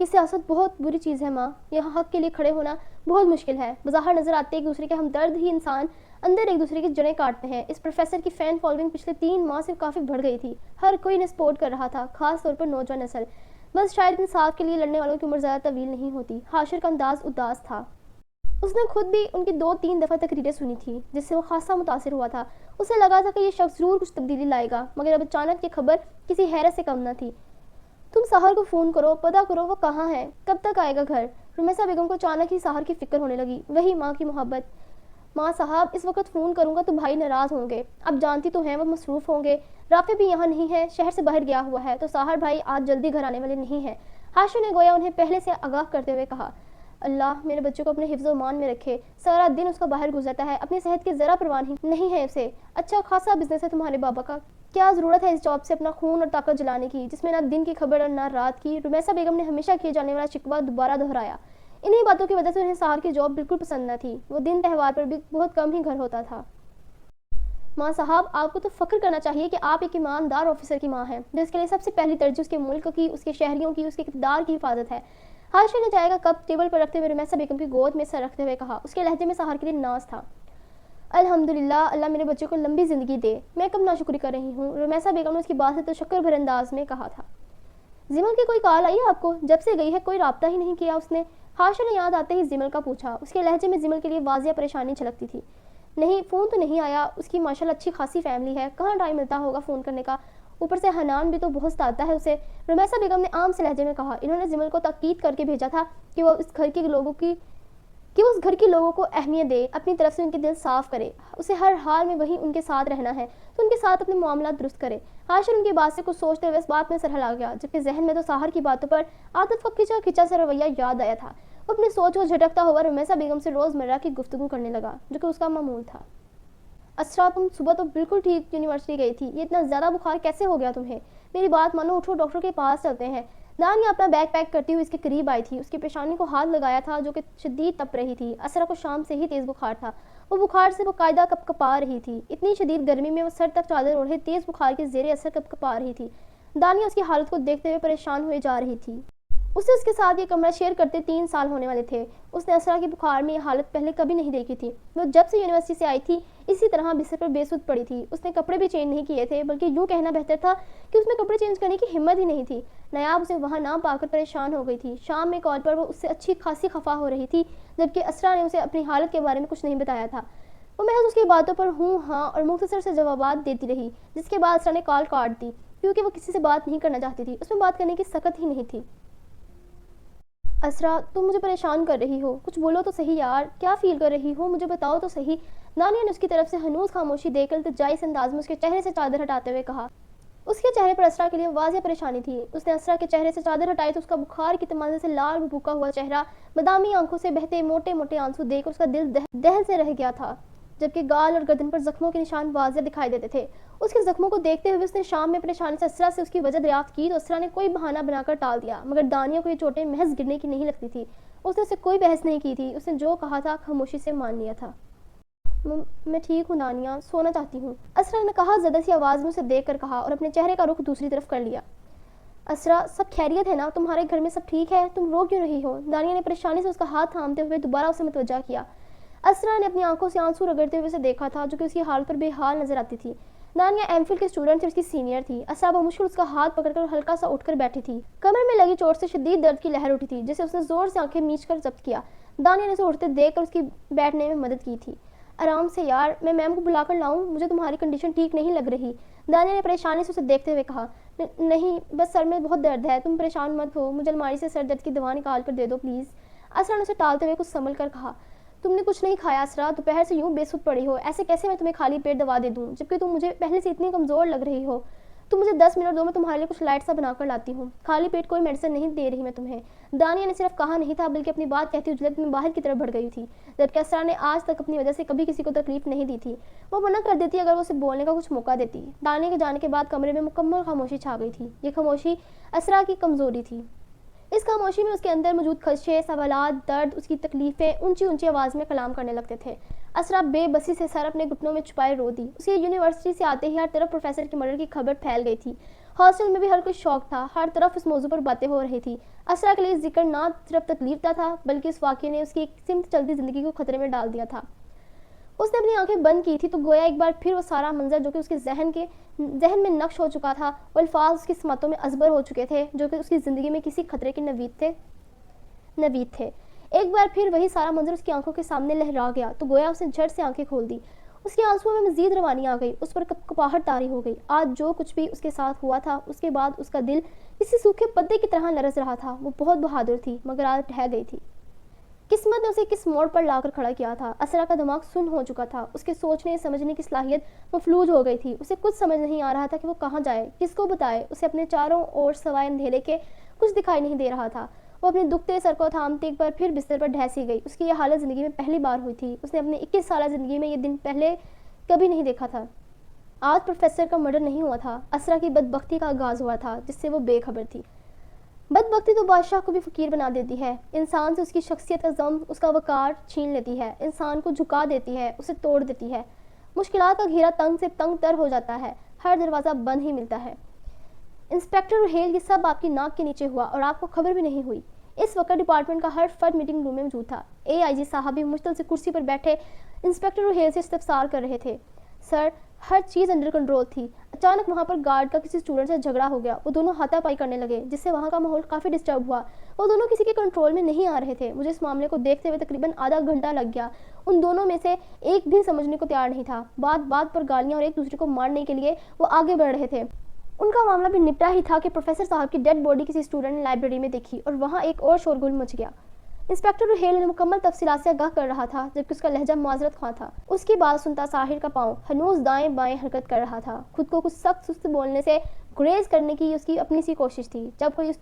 یہ سیاست بہت بری چیز ہے ماں، یہاں حق کے لیے کھڑے ہونا بہت مشکل ہے، بظاہر نظر آتے ایک دوسرے کے ہمدرد ہی انسان اندر ایک دوسرے کی جڑیں کاٹتے ہیں۔ اس پروفیسر کی فین فالوئنگ پچھلے 3 ماہ سے کافی بڑھ گئی تھی، ہر کوئی انہیں سپورٹ کر رہا تھا، خاص طور پر نوجوان نسل، بس شاید انصاف کے لیے لڑنے والوں کی عمر زیادہ طویل نہیں ہوتی۔ حاشر کا انداز اداس تھا، اس نے خود بھی ان کی 2-3 دفعہ تقریریں سنی تھی جس سے وہ خاصا متاثر ہوا تھا، اسے لگا تھا کہ یہ شخص ضرور کچھ تبدیلی لائے گا، مگر اب اچانک یہ خبر کسی حیرت سے کم نہ تھی۔ تم سحر کو فون کرو، پتہ کرو وہ کہاں ہے، کب تک آئے گا گھر۔ رمیسہ بیگم کو اچانک ہی سحر کی فکر ہونے لگی، وہی ماں کی محبت۔ ماں صاحب، اس وقت فون کروں گا تو بھائی ناراض ہوں گے، اب جانتی تو ہیں وہ مصروف ہوں گے، رافع بھی یہاں نہیں ہے، شہر سے باہر گیا ہوا ہے، تو سحر بھائی آج جلدی گھر آنے والے نہیں ہیں۔ حاشر نے گویا انہیں پہلے سے آگاہ کرتے ہوئے کہا، اللہ میرے بچوں کو اپنے حفظ و امان میں رکھے، سارا دن اس کا باہر گزرتا ہے، اپنی صحت کی ذرا پرواہ نہیں ہے اسے، اچھا خاصا بزنس ہے تمہارے بابا کا، کیا ضرورت ہے اس جاب سے اپنا خون اور طاقت جلانے کی جس میں نہ دن کی خبر اور نہ رات کی۔ رمیسہ بیگم نے ہمیشہ کیے جانے والا شکوہ دوبارہ دہرایا، انہی باتوں کی وجہ سے انہیں سحر کی جاب بالکل پسند نہ تھی، وہ دن تہوار پر بھی بہت کم ہی گھر ہوتا تھا۔ ماں صاحب، آپ کو تو فخر کرنا چاہیے کہ آپ ایک ایماندار آفیسر کی ماں ہیں، جس کے لیے سب سے پہلی ترجیح اس کے ملک کی، اس کے شہریوں کی، اس کے اقتدار کی حفاظت ہے۔ حاشر نے چائے کا کپ ٹیبل پر رکھتے ہوئے رمیسہ بیگم کی گود میں سر رکھتے ہوئے کہا، اس کے لہجے میں سحر کے لیے ناز تھا۔ الحمدللہ، اللہ میرے بچوں کو لمبی زندگی دے، میں کب ناشکری کر رہی ہوں، رمیسہ بیگم نے اس کی بات سے تشکر بھرے انداز میں کہا تھا۔ زمل کی کوئی کال آئی ہے آپ کو؟ جب سے گئی ہے کوئی رابطہ ہی نہیں کیا اس نے۔ حاشر نے یاد آتے ہی زمل کا پوچھا، اس کے لہجے میں زمل کے لیے واضح پریشانی جھلکتی تھی۔ نہیں، فون تو نہیں آیا، اس کی ماشاءاللہ اچھی خاصی فیملی ہے، کہاں ٹائم ملتا ہوگا فون کرنے کا، اوپر سے حنان بھی تو بہت ستاتا ہے اسے، رمیسہ بیگم نے عام سے لہجے میں کہا۔ انہوں نے زمل کو تاکید کر کے بھیجا تھا کہ وہ اس گھر کے لوگوں کو اہمیت دے، اپنی طرف سے ان کے دل صاف کرے، اسے ہر حال میں وہیں ان کے ساتھ رہنا ہے تو ان کے ساتھ اپنے معاملات درست کرے۔ حاشر ان کی بات سے کچھ سوچتے ہوئے اس بات میں سر ہلا گیا، جبکہ ذہن میں تو سحر کی باتوں پر عاطف کا کھچا کھچا سا رویہ یاد آیا تھا۔ وہ اپنی سوچ کو جھٹکتا ہوا رمیسہ بیگم سے روزمرہ کی گفتگو کرنے لگا، جو کہ اس کا معمول تھا۔ اسرا، تم صبح تو بالکل ٹھیک یونیورسٹی گئی تھی، یہ اتنا زیادہ بخار کیسے ہو گیا تمہیں؟ میری بات مانو، اٹھو ڈاکٹر کے پاس چلتے ہیں۔ دانیہ اپنا بیگ پیک کرتی ہوئی اس کے قریب آئی تھی، اس کی پیشانی کو ہاتھ لگایا تھا جو کہ شدید تپ رہی تھی۔ اسرا کو شام سے ہی تیز بخار تھا، وہ بخار سے باقاعدہ کپکپا رہی تھی، اتنی شدید گرمی میں وہ سر تک چادر اوڑھے تیز بخار کے زیر اثر کپکپا رہی تھی۔ دانیہ اس کی حالت کو دیکھتے ہوئے پریشان ہوئے جا رہی تھی، اسے اس کے ساتھ یہ کمرہ شیئر کرتے 3 سال ہونے والے تھے۔ اس نے اسرا کی بخار میں یہ حالت پہلے کبھی نہیں دیکھی تھی، وہ جب سے یونیورسٹی سے آئی تھی اسی طرح بستر پر بے سود پڑی تھی، اس نے کپڑے بھی چینج نہیں کیے تھے، بلکہ یوں کہنا بہتر تھا کہ اس میں کپڑے چینج کرنے کی ہمت ہی نہیں تھی۔ نیاب اسے وہاں نہ پا کر پریشان ہو گئی تھی، شام میں کال پر وہ اس سے اچھی خاصی خفا ہو رہی تھی، جبکہ اسرا نے اسے اپنی حالت کے بارے میں کچھ نہیں بتایا تھا۔ وہ محض اس کی باتوں پر ہوں ہاں اور مختصر سے جوابات دیتی رہی، جس کے بعد اسرا نے کال کاٹ دی، کیونکہ وہ کسی سے بات نہیں کرنا چاہتی تھی، اس میں بات کرنے کی سکت ہی نہیں تھی۔ اسرا، تم مجھے پریشان کر رہی ہو، کچھ بولو تو صحیح یار، کیا فیل کر رہی ہو، مجھے بتاؤ تو صحیح۔ دانیہ نے اس کی طرف سے ہنوز خاموشی دے کر التجائی سے انداز میں اس کے چہرے سے چادر ہٹاتے ہوئے کہا۔ اس کے چہرے پر اسرا کے لیے واضح پریشانی تھی، اس نے اسرا کے چہرے سے چادر ہٹائی تو اس کا بخار کی تمازے سے لال بھوکا ہوا چہرہ، بادامی آنکھوں سے بہتے موٹے موٹے آنسو دیکھ کر اس کا دل دہل سے رہ گیا تھا، جبکہ گال اور گردن پر زخموں کے نشان واضح دکھائی دیتے تھے۔ اس کے زخموں کو دیکھتے ہوئے اس نے شام میں پریشانی سے اسرا سے اس کی وجہ دریافت کی تو اسرا نے کوئی بہانہ بنا کر ٹال دیا، مگر دانیہ کو یہ چوٹیں محض گرنے کی نہیں لگتی تھی، اس نے اسے کوئی بحث نہیں کی تھی، اس نے جو کہا تھا خاموشی سے مان لیا تھا۔ میں ٹھیک ہوں دانیہ، سونا چاہتی ہوں، اسرا نے کہا زدہ سی آواز میں اسے دیکھ کر کہا اور اپنے چہرے کا رخ دوسری طرف کر لیا۔ اسرا، سب خیریت ہے نا؟ تمہارے گھر میں سب ٹھیک ہے؟ تم رو کیوں رہی ہو؟ دانیہ نے پریشانی سے اس کا ہاتھ تھامتے ہوئے دوبارہ اسے متوجہ کیا۔ اسرا نے اپنی آنکھوں سے آنسو رگڑتے ہوئے اسے دیکھا تھا، جو کہ اس کی حالت پر بے حال نظر آتی تھی۔ دانیہ ایم فل کی اسٹوڈنٹ تھی، اس کی سینئر تھی۔ اسرا بمشکل اس کا ہاتھ پکڑ کر ہلکا سا اٹھ کر بیٹھی تھی، کمر میں لگی چوٹ سے شدید درد کی لہر اٹھی تھی، جسے اس نے زور سے آنکھیں میچ کر ضبط کیا۔ دانیہ نے اسے اٹھتے دیکھ کر اس کی بیٹھنے میں مدد کی تھی۔ آرام سے یار، میں میم کو بلا کر لاؤں؟ مجھے تمہاری کنڈیشن ٹھیک نہیں لگ رہی، دانیہ نے پریشانی سے اسے دیکھتے ہوئے کہا۔ نہیں، بس سر میں بہت درد ہے، تم پریشان مت ہو، مجھے الماری سے سر درد کی دوا نکال کر دے دو پلیز، اسرا نے اسے ٹالتے ہوئے کچھ سنبھل کر کہا۔ تم نے کچھ نہیں کھایا اسرا، دوپہر سے یوں بے سود پڑی ہو، ایسے کیسے میں تمہیں خالی پیٹ دوا دے دوں، جبکہ تم مجھے پہلے سے اتنی کمزور لگ رہی ہو۔ تم مجھے 10 منٹ دو، میں تمہارے لیے کچھ لائٹ سا بنا کر لاتی ہوں، خالی پیٹ کوئی میڈیسن نہیں دے رہی میں تمہیں۔ دانیہ نے صرف کہا نہیں تھا بلکہ اپنی بات کہتی ہوئی جلد میں باہر کی طرف بڑھ گئی تھی، جبکہ اسرا نے آج تک اپنی وجہ سے کبھی کسی کو تکلیف نہیں دی تھی، وہ منع کر دیتی اگر وہ اسے بولنے کا کچھ موقع دیتی۔ دانیہ کے جانے کے بعد کمرے میں مکمل خاموشی چھا گئی تھی، یہ خاموشی اسرا کی کمزوری تھی۔ اس خاموشی میں اس کے اندر موجود خدشے، سوالات، درد، اس کی تکلیفیں اونچی اونچی آواز میں کلام کرنے لگتے تھے۔ اسرا بے بسی سے سر اپنے گھٹنوں میں چھپائے رو دی۔ اس کی یونیورسٹی سے آتے ہی ہر طرف پروفیسر کے مرڈر کی خبر پھیل گئی تھی۔ ہاسٹل میں بھی ہر کوئی شوق تھا، ہر طرف اس موضوع پر باتیں ہو رہی تھی۔ اسرا کے لیے ذکر نہ صرف تکلیف دہ تھا بلکہ اس واقعے نے اس کی ایک سمت چلتی زندگی کو خطرے میں ڈال دیا تھا۔ اس نے اپنی آنکھیں بند کی تھی تو گویا ایک بار پھر وہ سارا منظر جو کہ اس کے ذہن میں نقش ہو چکا تھا، وہ الفاظ اس کی سمتوں میں ازبر ہو چکے تھے جو کہ اس کی زندگی میں کسی خطرے کے نوید تھے۔ ایک بار پھر وہی سارا منظر اس کی آنکھوں کے سامنے لہرا گیا تو گویا اس نے جھٹ سے آنکھیں کھول دی۔ اس کے آنسوؤں میں مزید روانی آ گئی، اس پر کپاہٹ طاری ہو گئی۔ آج جو کچھ بھی اس کے ساتھ ہوا تھا اس کے بعد اس کا دل کسی سوکھے پتے کی طرح لرز رہا تھا۔ وہ بہت بہادر تھی مگر آج ڈھہ گئی تھی۔ قسمت نے اسے کس موڑ پر لا کر کھڑا کیا تھا۔ اسرا کا دماغ سن ہو چکا تھا، اس کے سوچنے سمجھنے کی صلاحیت مفلوج ہو گئی تھی۔ اسے کچھ سمجھ نہیں آ رہا تھا کہ وہ کہاں جائے، کس کو بتائے۔ اسے اپنے چاروں اور سوائے اندھیرے کے کچھ دکھائی نہیں دے رہا تھا۔ وہ اپنے دکھتے سر کو تھامتے ایک بار پھر بستر پر ڈھہ سی گئی۔ اس کی یہ حالت زندگی میں پہلی بار ہوئی تھی۔ اس نے اپنے 21 سالہ زندگی میں یہ دن پہلے کبھی نہیں دیکھا تھا۔ آج پروفیسر کا مرڈر نہیں ہوا تھا، اسرا کی بدبختی کا آغاز ہوا تھا جس سے وہ بے خبر تھی۔ بدبختی تو بادشاہ کو بھی فقیر بنا دیتی ہے، انسان سے اس کی شخصیت کا ضم، اس کا وقار چھین لیتی ہے، انسان کو جھکا دیتی ہے، اسے توڑ دیتی ہے۔ مشکلات کا گھیرا تنگ سے تنگ تر ہو جاتا ہے، ہر دروازہ بند ہی ملتا ہے۔ انسپیکٹر ریل، یہ سب آپ کی ناک کے نیچے ہوا اور آپ کو خبر بھی نہیں ہوئی۔ اس وقت ڈپارٹمنٹ کا ہر فرد میٹنگ روم میں موجود تھا۔ AIG صاحب بھی مشتل سے کرسی پر بیٹھے انسپیکٹر ریل سے استفسار کر رہے تھے۔ سر، ہر چیز انڈر کنٹرول تھی۔ اچانک وہاں پر گارڈ کا کسی اسٹوڈنٹ سے جھگڑا ہو گیا، وہ دونوں ہاتھا پائی کرنے لگے جس سے وہاں کا ماحول کافی ڈسٹرب ہوا۔ وہ دونوں کسی کے کنٹرول میں نہیں آ رہے تھے۔ مجھے اس معاملے کو دیکھتے ہوئے تقریباً آدھا گھنٹہ لگ گیا۔ ان دونوں میں سے ایک بھی سمجھنے کو تیار نہیں تھا۔ بات پر گالیاں اور ایک دوسرے کو مارنے کے لیے وہ آگے بڑھ رہے تھے۔ ان کا معاملہ بھی نپٹا ہی تھا کہ پروفیسر صاحب کی ڈیڈ باڈی کسی اسٹوڈنٹ نے لائبریری میں دیکھی اور وہاں ایک اور شورگل مچ گیا۔ انسپیکٹر ریل نے مکمل تفصیلات سے آگاہ کر رہا تھا جبکہ اس کا لہجہ معذرت خواہ تھا۔ اس کی بات سنتا ساحر کا پاؤں ہنوز دائیں بائیں حرکت کر رہا تھا۔ خود کو کچھ سخت سست بولنے سے گریز کرنے کی اس کی اپنی سی کوشش تھی۔ جب کوئی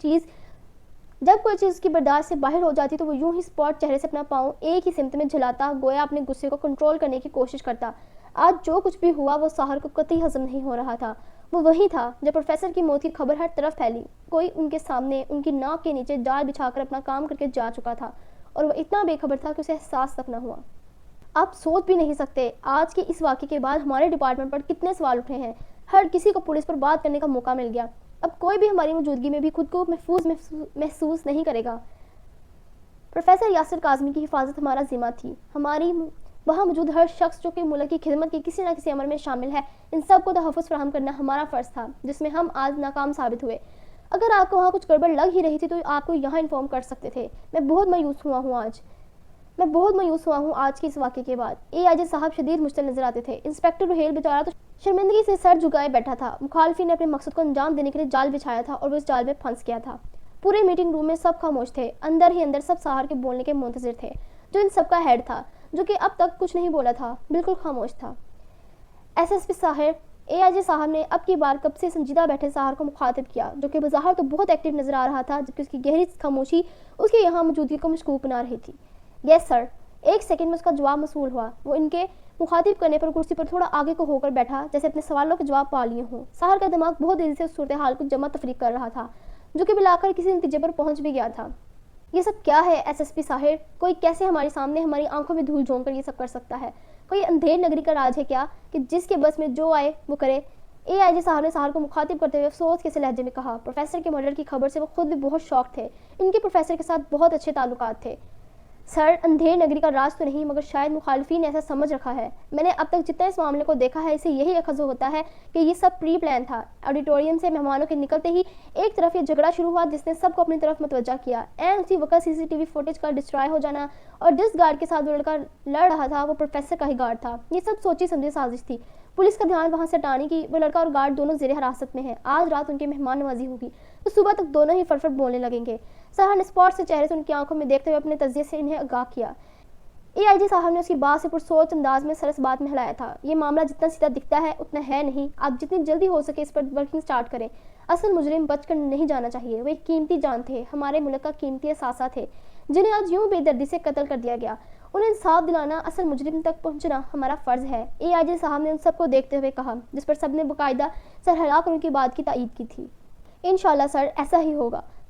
چیز اس کی برداشت سے باہر ہو جاتی تو وہ یوں ہی اسپاٹ چہرے سے اپنا پاؤں ایک ہی سمت میں جھلاتا، گویا اپنے غصے کو کنٹرول کرنے کی کوشش کرتا۔ آج جو کچھ بھی ہوا وہ ساحر کو قطعی ہضم نہیں ہو رہا تھا۔ وہ وہی تھا جب پروفیسر کی موت کی خبر ہر طرف پھیلی۔ کوئی ان کے سامنے، ان کی ناک کے نیچے جال بچھا کر اپنا کام کر کے جا چکا تھا اور وہ اتنا بے خبر تھا کہ اسے احساس تک نہ ہوا۔ آپ سوچ بھی نہیں سکتے آج کے اس واقعے کے بعد ہمارے ڈپارٹمنٹ پر کتنے سوال اٹھے ہیں۔ ہر کسی کو پولیس پر بات کرنے کا موقع مل گیا۔ اب کوئی بھی ہماری موجودگی میں بھی خود کو محفوظ محسوس نہیں کرے گا۔ پروفیسر یاسر کاظمی کی حفاظت ہمارا ذمہ تھی۔ ہماری وہاں موجود ہر شخص جو کہ ملک کی خدمت کے کسی نہ کسی عمل میں شامل ہے، ان سب کو تحفظ فراہم کرنا ہمارا فرض تھا جس میں ہم آج ناکام ثابت ہوئے۔ اگر آپ کو وہاں کچھ گڑبڑ لگ ہی رہی تھی تو آپ کو یہاں انفارم کر سکتے تھے۔ میں بہت مایوس ہوا ہوں آج کے اس واقعے کے بعد۔ AIG صاحب شدید مشتعل نظر آتے تھے۔ انسپیکٹر ریل بیچارہ تو شرمندگی سے سر جھکائے بیٹھا تھا۔ مخالفین نے اپنے مقصد کو انجام دینے کے لیے جال بچھایا تھا اور وہ اس جال میں پھنس گیا تھا۔ پورے میٹنگ روم میں سب خاموش تھے۔ اندر ہی اندر سب ساحر کے بولنے کے منتظر تھے، جو ان سب کا ہیڈ تھا، جو کہ اب تک کچھ نہیں بولا تھا، بالکل خاموش تھا۔ SSP ساحر، AIG صاحب نے اب کی بار کب سے سنجیدہ بیٹھے ساحر کو مخاطب کیا، جو کہ بظاہر تو بہت ایکٹیو نظر آ رہا تھا جبکہ اس کی گہری خاموشی اس کے یہاں موجودگی کو مشکوک بنا رہی تھی۔ یس سر، ایک سیکنڈ میں اس کا جواب موصول ہوا۔ وہ ان کے مخاطب کرنے پر کرسی پر تھوڑا آگے کو ہو کر بیٹھا جیسے اپنے سوالوں کے جواب پا لیے ہوں۔ ساحر کا دماغ بہت تیزی سے اس صورتحال کو جمع تفریق کر رہا تھا جو کہ بالآخر کسی نتیجے پر پہنچ بھی گیا تھا۔ یہ سب کیا ہے SSP ساحر؟ کوئی کیسے ہمارے سامنے ہماری آنکھوں میں دھول جھونک کر یہ سب کر سکتا ہے؟ کوئی اندھیر نگری کا راج ہے کیا کہ جس کے بس میں جو آئے وہ کرے؟ AIG صاحب نے ساحر کو مخاطب کرتے ہوئے افسوس کے سے لہجے میں کہا۔ پروفیسر کے مرڈر کی خبر سے وہ خود بھی بہت شاک تھے۔ ان کے پروفیسر کے ساتھ بہت اچھے تعلقات تھے۔ سر، اندھیر نگری کا راج تو نہیں مگر شاید مخالفین نے ایسا سمجھ رکھا ہے۔ میں نے اب تک جتنا اس معاملے کو دیکھا ہے اسے یہی اخذ ہوتا ہے کہ یہ سب پری پلان تھا۔ آڈیٹوریم سے مہمانوں کے نکلتے ہی ایک طرف یہ جھگڑا شروع ہوا جس نے سب کو اپنی طرف متوجہ کیا۔ اسی وقت CCTV فوٹیج کا ڈسٹرائے ہو جانا اور جس گارڈ کے ساتھ وہ لڑکا لڑ رہا تھا وہ پروفیسر کا ہی گارڈ تھا۔ یہ سب سوچی سمجھی سازش تھی۔ پولیس کا دھیان وہاں سے ہٹانے کی۔ وہ لڑکا اور گارڈ دونوں زیر حراست میں ہیں۔ آج رات ان کی مہمان نوازی ہوگی تو صبح تک دونوں ہی فٹ بولنے لگیں گے۔ ساحر نے اسپاٹ سے چہرے سے ان کی آنکھوں میں دیکھتے ہوئے اپنے تجزیے سے انہیں آگاہ کیا۔ AIG صاحب نے اس کی بات سے پرسوچ انداز میں سرس بات میں ہلایا تھا۔ یہ معاملہ جتنا سیدھا دکھتا ہے اتنا ہے نہیں۔ آپ جتنی جلدی ہو سکے اس پر ورکنگ سٹارٹ کریں۔ اصل مجرم بچ کر نہیں جانا چاہیے۔ وہ ایک قیمتی جان تھے، ہمارے ملک کا قیمتی اثاثہ تھے جنہیں آج یوں بے دردی سے قتل کر دیا گیا۔ انہیں انصاف دلانا، اصل مجرم تک پہنچنا ہمارا فرض ہے۔ AIG صاحب نے ان سب کو دیکھتے ہوئے کہا جس پر سب نے باقاعدہ سر ہلا کر ان کی بات کی تائید کی تھی۔ انشاءاللہ سر، ایسا ہی ہوگا۔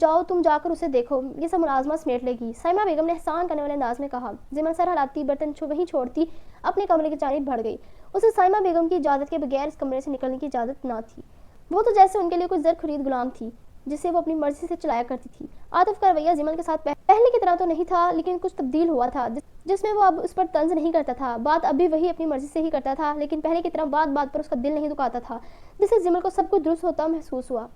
جاؤ تم جا کر اسے دیکھو، یہ سب ملازمہ سمیٹ لے گی، سائمہ بیگم نے احسان کرنے والے انداز میں کہا۔ زمل سر ہلاتی برتن وہیں چھوڑتی اپنے کمرے کی جانب بڑھ گئی۔ اسے سائمہ بیگم کی اجازت کے بغیر اس کمرے سے نکلنے کی اجازت نہ تھی۔ وہ تو جیسے ان کے لیے کوئی زر خرید غلام تھی جسے وہ اپنی مرضی سے چلایا کرتی تھی۔ عاطف کا رویہ زمل کے ساتھ پہلے کی طرح تو نہیں تھا، لیکن کچھ تبدیل ہوا تھا جس میں وہ اب اس پر طنز نہیں کرتا تھا، بات اب بھی وہی اپنی مرضی سے ہی کرتا تھا، لیکن پہلے کی طرح بات بات پر اس کا دل نہیں دکھاتا تھا، جس سے زمل کو سب کچھ درست ہوتا محسوس ہوا۔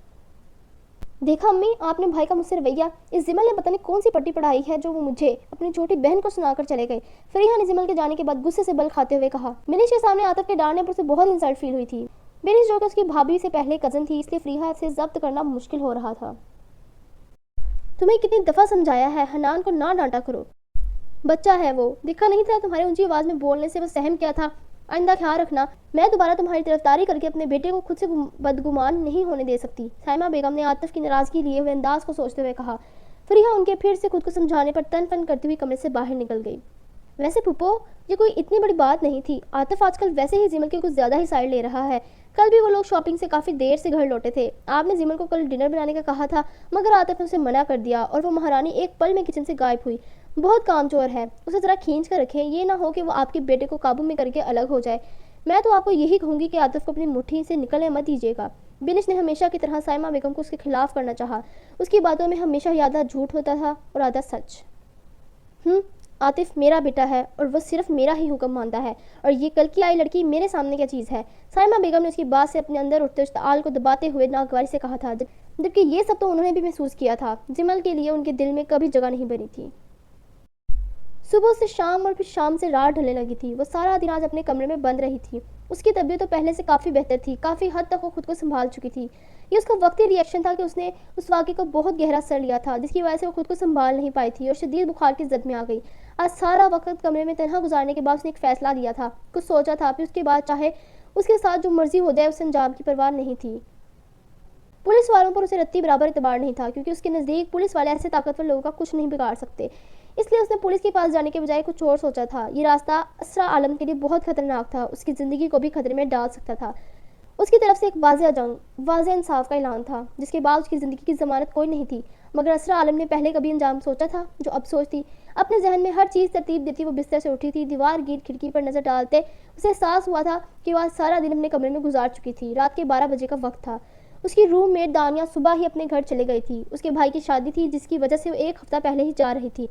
دیکھا امی، آپ نے بھائی کا مجھ سے رویہ، اس زمل نے پتہ نہیں کون سی پٹی پڑھائی ہے جو وہ مجھے اپنی چھوٹی بہن کو سنا کر چلے گئے، فریحہ نے زمل کے جانے کے بعد غصے سے بل کھاتے ہوئے کہا۔ منیش کے سامنے عاطف کے ڈانٹنے پر اسے بہت انسلٹ فیل ہوئی تھی۔ منیش جو کہ اس کی بھابھی سے پہلے کزن تھی، اس لیے فریحہ سے ضبط کرنا مشکل ہو رہا تھا۔ تمہیں کتنی دفعہ سمجھایا ہے حنان کو نہ ڈانٹا کرو، بچہ ہے وہ، دکھا نہیں تھا تمہاری اونچی آواز میں بولنے سے وہ سہم کیا تھا؟ آئندہ خیال رکھنا، میں دوبارہ تمہاری طرفداری کر کے اپنے بیٹے کو خود سے بدگمان نہیں ہونے دے سکتی، سائمہ بیگم نے عاطف کی ناراضگی لیے ہوئے انداز کو سوچتے ہوئے کہا۔ فریحہ ان کے پھر سے خود کو سمجھانے پر تن فن کرتی ہوئی کمرے سے باہر نکل گئی۔ ویسے پھپھو، یہ کوئی اتنی بڑی بات نہیں تھی، عاطف آج کل ویسے ہی زمل کے کچھ زیادہ ہی سائڈ لے رہا ہے، کل بھی وہ لوگ شاپنگ سے کافی دیر سے گھر لوٹے تھے، آپ نے زمل کو کل ڈنر بنانے کا کہا تھا مگر عاطف نے اسے منع کر دیا اور وہ مہارانی ایک پل میں کچن سے غائب ہوئی، بہت کام چور ہے، اسے ذرا کھینچ کر رکھیں، یہ نہ ہو کہ وہ آپ کے بیٹے کو قابو میں کر کے الگ ہو جائے۔ میں تو آپ کو یہی کہوں گی کہ عاطف کو اپنی مٹھی سے نکلنے مت دیجیے گا۔ بنش نے ہمیشہ کی طرح سائمہ بیگم کو اس کے خلاف کرنا چاہا، اس کی باتوں میں ہمیشہ ہی آدھا جھوٹ ہوتا تھا اور آدھا سچ۔ عاطف میرا بیٹا ہے اور وہ صرف میرا ہی حکم مانتا ہے، اور یہ کل کی آئی لڑکی میرے سامنے کیا چیز ہے؟ سائمہ بیگم نے اس کی بات سے اپنے اندر اٹھتے اشتعال کو دباتے ہوئے ناگواری سے کہا تھا، جبکہ یہ سب تو انہوں نے بھی محسوس کیا تھا، زمل کے لیے ان کے دل میں کبھی جگہ نہیں بنی تھی۔ صبح سے شام اور پھر شام سے رات ڈھلنے لگی تھی، وہ سارا دن آج اپنے کمرے میں بند رہی تھی۔ اس کی طبیعت تو پہلے سے کافی بہتر تھی، کافی حد تک وہ خود کو سنبھال چکی تھی۔ یہ اس کا وقتی ری ایکشن تھا کہ اس نے اس واقعے کو بہت گہرا سر لیا تھا، جس کی وجہ سے وہ خود کو سنبھال نہیں پائی تھی اور شدید بخار کی زد میں آ گئی۔ آج سارا وقت کمرے میں تنہا گزارنے کے بعد اس نے ایک فیصلہ لیا تھا، کچھ سوچا تھا، پھر اس کے بعد چاہے اس کے ساتھ جو مرضی ہو جائے اسے انجام کی پرواہ نہیں تھی۔ پولیس والوں پر اسے رتی برابر اعتبار نہیں تھا، کیونکہ اس کے نزدیک پولیس والے ایسے طاقتور لوگوں کا کچھ نہیں بگاڑ سکتے، اس لیے اس نے پولیس کے پاس جانے کے بجائے کچھ اور سوچا تھا۔ یہ راستہ اسرا عالم کے لیے بہت خطرناک تھا، اس کی زندگی کو بھی خطرے میں ڈال سکتا تھا۔ اس کی طرف سے ایک واضح جنگ، واضح انصاف کا اعلان تھا، جس کے بعد اس کی زندگی کی ضمانت کوئی نہیں تھی، مگر اسرا عالم نے پہلے کبھی انجام سوچا تھا جو اب سوچتی؟ اپنے ذہن میں ہر چیز ترتیب دیتی وہ بستر سے اٹھی تھی، دیوار گیر کھڑکی پر نظر ڈالتے اسے احساس ہوا تھا کہ وہ آج سارا دن اپنے کمرے میں گزار چکی تھی۔ رات کے 12 بجے کا وقت تھا، اس کی روم میٹ دانیہ صبح ہی اپنے گھر چلے گئی تھی، اس کے بھائی کی شادی تھی جس کی وجہ سے وہ ایک ہفتہ پہلے ہی جا رہی تھی۔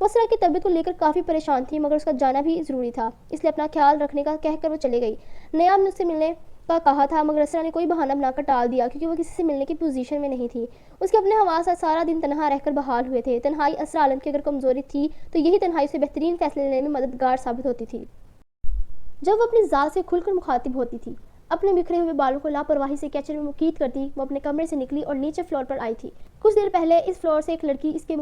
وہ اسرا کی طبیعت کو لے کر کافی پریشان تھی، مگر اس کا جانا بھی ضروری تھا، اس لیے اپنا خیال رکھنے کا کہہ کر وہ چلے گئی۔ نیاب نے اس سے ملنے کا کہا تھا، مگر اسرا نے کوئی بہانہ بنا کر ٹال دیا کیونکہ وہ کسی سے ملنے کی پوزیشن میں نہیں تھی۔ اس کے اپنے حواس آج سارا دن تنہا رہ کر بحال ہوئے تھے۔ تنہائی اسرا عالم کی اگر کمزوری تھی تو یہی تنہائی اسے بہترین فیصلے لینے میں مددگار ثابت ہوتی تھی۔ جب وہ اپنی ذات سے کھل کر مخاطب ہوتی تھی، اپنے بکھرے ہوئے بالوں کو لاپرواہی سے کیچر میں مکید کرتی، وہ اپنے کمرے سے نکلی اور نیچے فلور پر آئی تھی۔ کچھ دیر پہلے اس فلور سے ایک لڑکی اس کے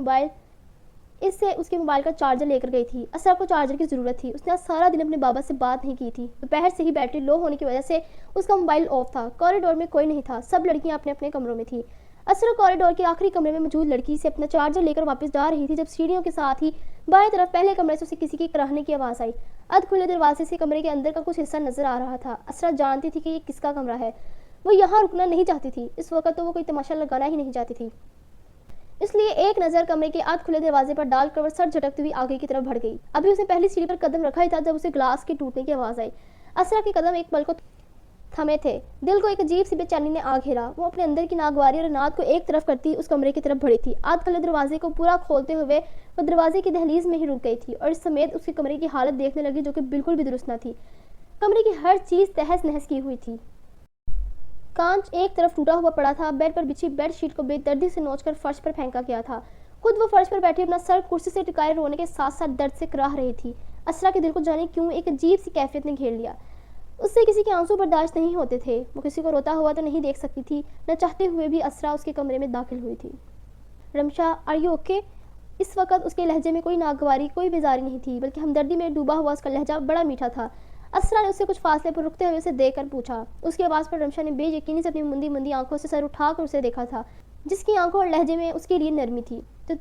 موبائل کا چارجر لے کر گئی تھی۔ اسرا کو چارجر کی ضرورت تھی، اس نے آج سارا دن اپنے بابا سے بات نہیں کی تھی، دوپہر سے ہی بیٹری لو ہونے کی وجہ سے اس کا موبائل آف تھا۔ کوریڈور میں کوئی نہیں تھا، سب لڑکیاں اپنے اپنے کمروں میں تھیں۔ اسرا کوریڈور کے آخری کمرے میں موجود لڑکی سے اپنا چارجر لے کر واپس جا رہی تھی جب سیڑھیوں کے ساتھ ہی بائیں طرف پہلے کمرے سے اسے کسی کی کراہنے کی آواز آئی۔ ادھ کھلے دروازے سے کمرے کے اندر کا کچھ حصہ نظر آ رہا تھا۔ اسرا جانتی تھی کہ یہ کس کا کمرہ ہے، وہ یہاں رکنا نہیں چاہتی تھی، اس وقت تو وہ کوئی تماشا لگانا ہی نہیں چاہتی تھی، اس لیے ایک نظر کمرے کے آدھ کھلے دروازے پر ڈال کر وہ سر جھٹکتی ہوئی آگے کی طرف بڑھ گئی۔ ابھی اس نے پہلی سیڑھی پر قدم رکھا ہی تھا جب اسے گلاس کے ٹوٹنے کی آواز آئی۔ اسرا کے قدم ایک پل کو تھمے تھے، دل کو ایک عجیب سی بے چینی نے آ گھیرا۔ وہ اپنے اندر کی ناگواری اور انات کو ایک طرف کرتی اس کمرے کی طرف بڑھی تھی۔ آدھ کھلے دروازے کو پورا کھولتے ہوئے وہ دروازے کی دہلیز میں ہی رک گئی تھی اور اس سمیت اس کے کمرے کی حالت دیکھنے لگی جو کہ بالکل بھی درست نہ تھی۔ کمرے کی ہر چیز تہس نہس کی ہوئی تھی، کانچ ایک طرف ٹوٹا ہوا پڑا تھا، بیڈ پر بچھی بیڈ شیٹ کو بے دردی سے نوچ کر فرش پر پھینکا گیا تھا۔ خود وہ فرش پر بیٹھی اپنا سر کرسی سے ٹکائے رونے کے ساتھ ساتھ درد سے کراہ رہی تھی۔ اسرا کے دل کو جانے کیوں ایک عجیب سی کیفیت نے گھیر لیا، اس سے کسی کے آنسو برداشت نہیں ہوتے تھے، وہ کسی کو روتا ہوا تو نہیں دیکھ سکتی تھی، نہ چاہتے ہوئے بھی اسرا اس کے کمرے میں داخل ہوئی تھی۔ Rimsha, are you okay? اس وقت اس کے لہجے میں کوئی ناگواری، کوئی بیزاری نہیں تھی، بلکہ ہمدردی میں ڈوبا ہوا اس کا لہجہ بڑا میٹھا تھا۔ اسرا نے اسے کچھ فاصلے پر رکتے ہوئے اسے دیکھ کر پوچھا۔ اس کی آواز پر رمشا نے بے یقینی سے اپنی مندی مندی آنکھوں سے سر اٹھا کر اسے دیکھا تھا، جس کی آنکھوں اور لہجے میں اس کے لیے نرمی تھی۔ تو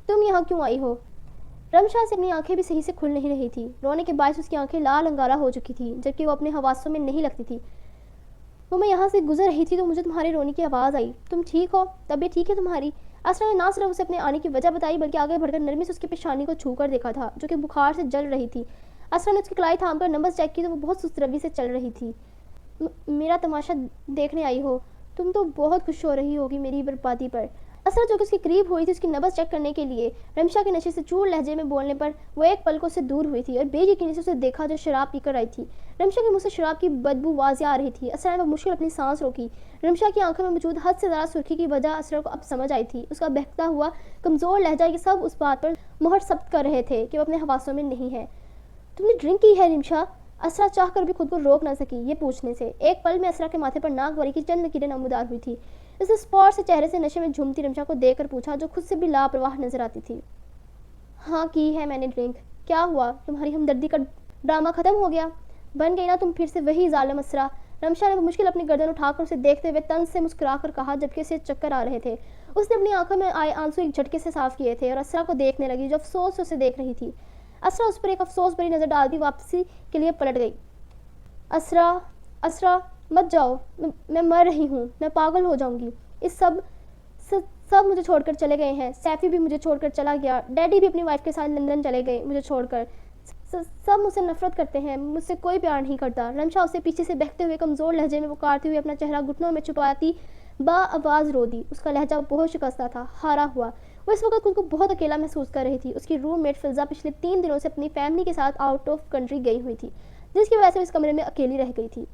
تم یہاں کیوں آئی ہو؟ رمشا سے اپنی آنکھیں بھی صحیح سے کھل نہیں رہی تھی، رونے کے باعث اس کی آنکھیں لال انگارہ ہو چکی تھی، جبکہ وہ اپنے حواسوں میں نہیں لگتی تھی۔ وہ میں یہاں سے گزر رہی تھی تو مجھے تمہارے رونے کی آواز آئی. تم ٹھیک ہو؟ طبیعت ٹھیک ہے تمہاری؟ اسرا نے نہ صرف اسے اپنے آنے کی وجہ بتائی بلکہ آگے بڑھ کر نرمی سے اس کی پیشانی کو چھو کر دیکھا تھا جو کہ بخار سے جل رہی تھی. اسرا نے اس کی کلائی تھام کر نمبر چیک کی تو وہ بہت سست روی سے چل رہی تھی. میرا تماشا دیکھنے آئی ہو؟ تم تو بہت خوش ہو رہی ہوگی میری بربادی پر. اسرا جو کہ اس کے قریب ہوئی تھی اس کی نبض چیک کرنے کے لیے رمشا کے نشے سے چور لہجے میں بولنے پر وہ ایک پل کو اس سے دور ہوئی تھی اور بے یقینی سے اسے دیکھا جو شراب پی کر آئی تھی. رمشا کے منہ سے شراب کی بدبو واضح آ رہی تھی. اسرا نے مشکل اپنی سانس روکی. رمشا کی آنکھوں میں موجود حد سے زیادہ سرخی کی وجہ اسرا کو اب سمجھ آئی تھی. اس کا بہکتا ہوا کمزور لہجہ یہ سب اس بات پر مہر ثبت کر رہے تھے کہ وہ اپنے حواسوں میں نہیں ہے. تم نے ڈرنک کی ہے رمشا؟ اسرا چاہ کر بھی خود کو روک نہ سکی یہ پوچھنے سے. ایک پل میں اسرا کے ماتھے پر ناک بری کی چند لکیریں نمودار ہوئی تھی. اس نے اسپاٹ سے چہرے سے نشے میں جھومتی رمشا کو دیکھ کر پوچھا جو خود سے بھی لاپرواہ نظر آتی تھی. ہاں کی ہے میں نے ڈرنک. کیا ہوا؟ تمہاری ہمدردی کا ڈرامہ ختم ہو گیا؟ بن گئی نا تم پھر سے وہی ظالم اسرا. رمشا نے مشکل اپنی گردن اٹھا کر اسے دیکھتے ہوئے طنز سے مسکرا کر کہا جبکہ اسے چکر آ رہے تھے. اس نے اپنی آنکھوں میں آئے آنسو ایک جھٹکے سے صاف کیے تھے اور اسرا کو دیکھنے لگی جو افسوس سے اسے دیکھ رہی تھی. اسرا اس پر ایک افسوس بھری نظر ڈالتی واپسی کے لیے پلٹ گئی. اسرا مت جاؤ. میں مر رہی ہوں. میں پاگل ہو جاؤں گی. اس سب مجھے چھوڑ کر چلے گئے ہیں. سیفی بھی مجھے چھوڑ کر چلا گیا. ڈیڈی بھی اپنی وائف کے ساتھ لندن چلے گئے مجھے چھوڑ کر. سب مجھ سے نفرت کرتے ہیں. مجھ سے کوئی پیار نہیں کرتا. رمشا اسے پیچھے سے بہتے ہوئے کمزور لہجے میں پکارتے ہوئے اپنا چہرہ گھٹنوں میں چھپاتی با آواز رو دی. اس کا لہجہ بہت شکستہ تھا, ہارا ہوا. وہ اس وقت خود کو بہت اکیلا محسوس کر رہی تھی. اس کی روم میٹ فضا پچھلے 3 دنوں سے اپنی فیملی کے ساتھ آؤٹ آف کنٹری گئی ہوئی تھی جس کی وجہ سے اس کمرے میں اکیلی رہ گئی تھی.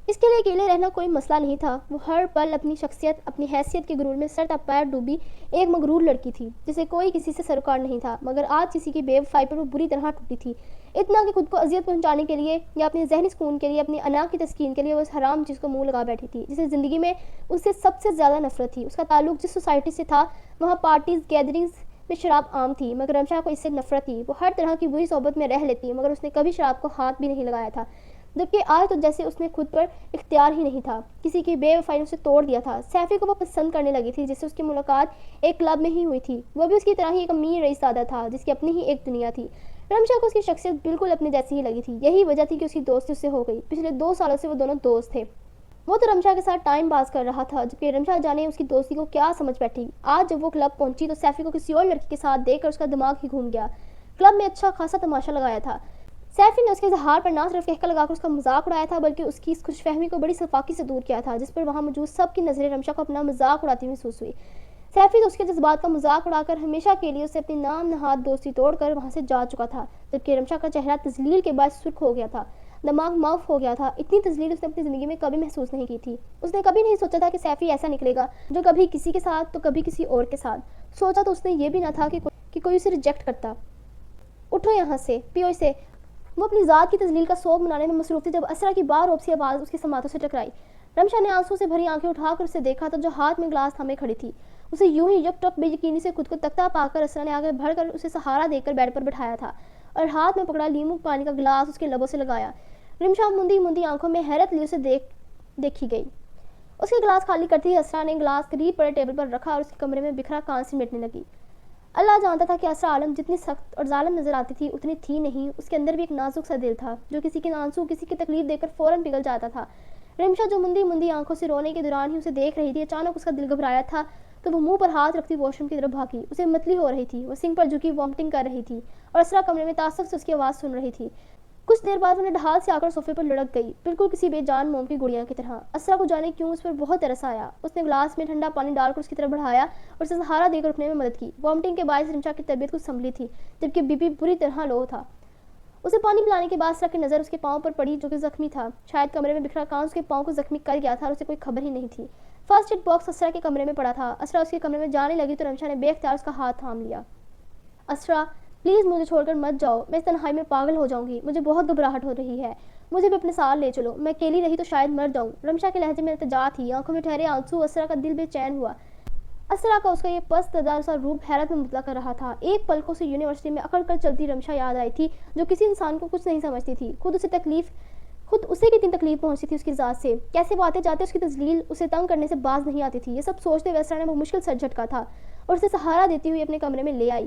اس کے لیے اکیلے رہنا کوئی مسئلہ نہیں تھا. وہ ہر پل اپنی شخصیت اپنی حیثیت کے غرور میں سر تا پیر ڈوبی ایک مغرور لڑکی تھی جسے کوئی کسی سے سروکار نہیں تھا مگر آج کسی کی بے وفائی پر وہ بری طرح ٹوٹی تھی. اتنا کہ خود کو اذیت پہنچانے کے لیے یا اپنے ذہنی سکون کے لیے اپنی انا کی تسکین کے لیے وہ اس حرام چیز کو منہ لگا بیٹھی تھی جسے زندگی میں اس سے سب سے زیادہ نفرت تھی. اس کا تعلق جس سوسائٹی سے تھا وہاں پارٹیز گیدرنگز میں شراب عام تھی مگر رمشا کو اس سے نفرت تھی. وہ ہر طرح کی بری صحبت میں رہ لیتی مگر اس نے کبھی شراب کو ہاتھ بھی نہیں لگایا تھا جبکہ آج تو جیسے اس نے خود پر اختیار ہی نہیں تھا. کسی کی بے وفائی نے اسے توڑ دیا تھا. سیفی کو وہ پسند کرنے لگی تھی جس سے اس کی ملاقات ایک کلب میں ہی ہوئی تھی. وہ بھی اس کی طرح ہی ایک امیر رئیس زادہ تھا جس کی اپنی ہی ایک دنیا تھی. رمشا کو اس کی شخصیت بالکل اپنے جیسی ہی لگی تھی. یہی وجہ تھی کہ اس کی دوستی اس سے ہو گئی. پچھلے 2 سالوں سے وہ دونوں دوست تھے. وہ تو رمشا کے ساتھ ٹائم پاس کر رہا تھا جبکہ رمشا جانے اس کی دوستی کو کیا سمجھ بیٹھی. آج جب وہ کلب پہنچی تو سیفی کو کسی اور لڑکی کے ساتھ دیکھ کر اس کا دماغ ہی گھوم گیا. کلب میں اچھا خاصا تماشا لگایا تھا. سیفی نے اس کے اظہار پر نہ صرف کہکا لگا کر اس کا مذاق اڑایا تھا بلکہ اس کی اس خوش فہمی کو بڑی صفاقی سے دور کیا تھا جس پر وہاں موجود سب کی نظریں رمشا کو اپنا مذاق اڑاتی ہوئی محسوس ہوئی. سیفی تو اس کے جذبات کا مذاق اڑا کر ہمیشہ کے لیے اسے اپنی نام نہاد دوستی توڑ کر وہاں سے جا چکا تھا جبکہ رمشا کا چہرہ تذلیل کے بعد سرخ ہو گیا تھا. دماغ معاف ہو گیا تھا. اتنی تذلیل اس نے اپنی زندگی میں کبھی محسوس نہیں کی تھی. اس نے کبھی نہیں سوچا تھا کہ سیفی ایسا نکلے گا جو کبھی کسی کے ساتھ تو کبھی کسی اور کے ساتھ. سوچا تو اس نے یہ بھی نہ تھا کہ کوئی اسے ریجیکٹ کرتا. اٹھو یہاں سے, پیو اسے. وہ اپنی ذات کی تذلیل کا سوگ منانے میں مصروف تھی جب اسرا کی بار روب سی آواز اس کے سماعتوں سے ٹکرائی. رمشا نے آنسو سے بھری آنکھیں اٹھا کر اسے دیکھا تو جو ہاتھ میں گلاس تھامے کھڑی تھی. اسے یوں ہی یک ٹک بے یقینی سے خود کو تختہ پا کر اسرا نے آگے بڑھ کر اسے سہارا دے کر بیڈ پر بٹھایا تھا اور ہاتھ میں پکڑا لیمو پانی کا گلاس اس کے لبوں سے لگایا. رمشا مندی آنکھوں میں حیرت لی اسے دیکھی گئی. اس کے گلاس خالی کرتی ہی اسرا نے گلاس قریب پڑے ٹیبل پر رکھا اور اس کے کمرے میں بکھرا کان سے مٹنے لگی. اللہ جانتا تھا کہ اسرا عالم جتنی سخت اور ظالم نظر آتی تھی اتنی تھی نہیں. اس کے اندر بھی ایک نازک سا دل تھا جو کسی کے آنسو کسی کی تکلیف دے کر فوراً پگھل جاتا تھا. رمشا جو مندی آنکھوں سے رونے کے دوران ہی اسے دیکھ رہی تھی اچانک اس کا دل گھبرایا تھا تو وہ منہ پر ہاتھ رکھتی واش روم کی طرف بھاگی. اسے متلی ہو رہی تھی. وہ سنک پر جھکی وامٹنگ کر رہی تھی اور اسرا کمرے میں تعصب سے اس کی آواز سن رہی تھی. کچھ دیر بعد وہ ڈھال سے آ کر صوفے پر لڑک گئی بالکل کسی بے جان موم کی گڑیا کی طرح. اسرا کو جانے کیوں اس پر بہت ترس آیا. اس نے گلاس میں ٹھنڈا پانی ڈال کر اس کی طرف بڑھایا اور اسے سہارا دے کر اٹھنے میں مدد کی. وامٹنگ کے باعث رمشا کی طبیعت کچھ سنبھلی تھی جبکہ بی پی بری طرح لو تھا. اسے پانی پلانے کے بعد اسرا کی نظر اس کے پاؤں پر پڑی جو کہ زخمی تھا. شاید کمرے میں بکھرا کان اس کے پاؤں کو زخمی کر گیا تھا اور اسے کوئی خبر ہی نہیں تھی. فرسٹ ایڈ باکس اسرا کے کمرے میں پڑا تھا. اسرا اس کے کمرے میں جانے لگی تو رمشا نے بے اختیار اس کا ہاتھ تھام لیا. اسرا پلیز مجھے چھوڑ کر مت جاؤ. میں اس تنہائی میں پاگل ہو جاؤں گی. مجھے بہت گھبراہٹ ہو رہی ہے. مجھے بھی اپنے ساتھ لے چلو. میں اکیلی رہی تو شاید مر جاؤں. رمشا کے لہجے میں التجا تھی. آنکھوں میں ٹھہرے آنسو. اسرا کا دل بے چین ہوا. اسرا کا اس کا یہ پست دار سا روپ حیرت میں مبتلا کر رہا تھا. ایک پل کو سے یونیورسٹی میں اکڑ کر چلتی رمشا یاد آئی تھی جو کسی انسان کو کچھ نہیں سمجھتی تھی. خود اسے کتنی تکلیف پہنچتی تھی اس کی ذات سے. کیسے وہ آتے جاتے اس کی تذلیل اسے تنگ کرنے سے باز نہیں آتی تھی. یہ سب سوچتے ہوئے اسرا نے وہ مشکل سر جھٹکا تھا اور اسے سہارا دیتی ہوئی اپنے کمرے میں لے آئی.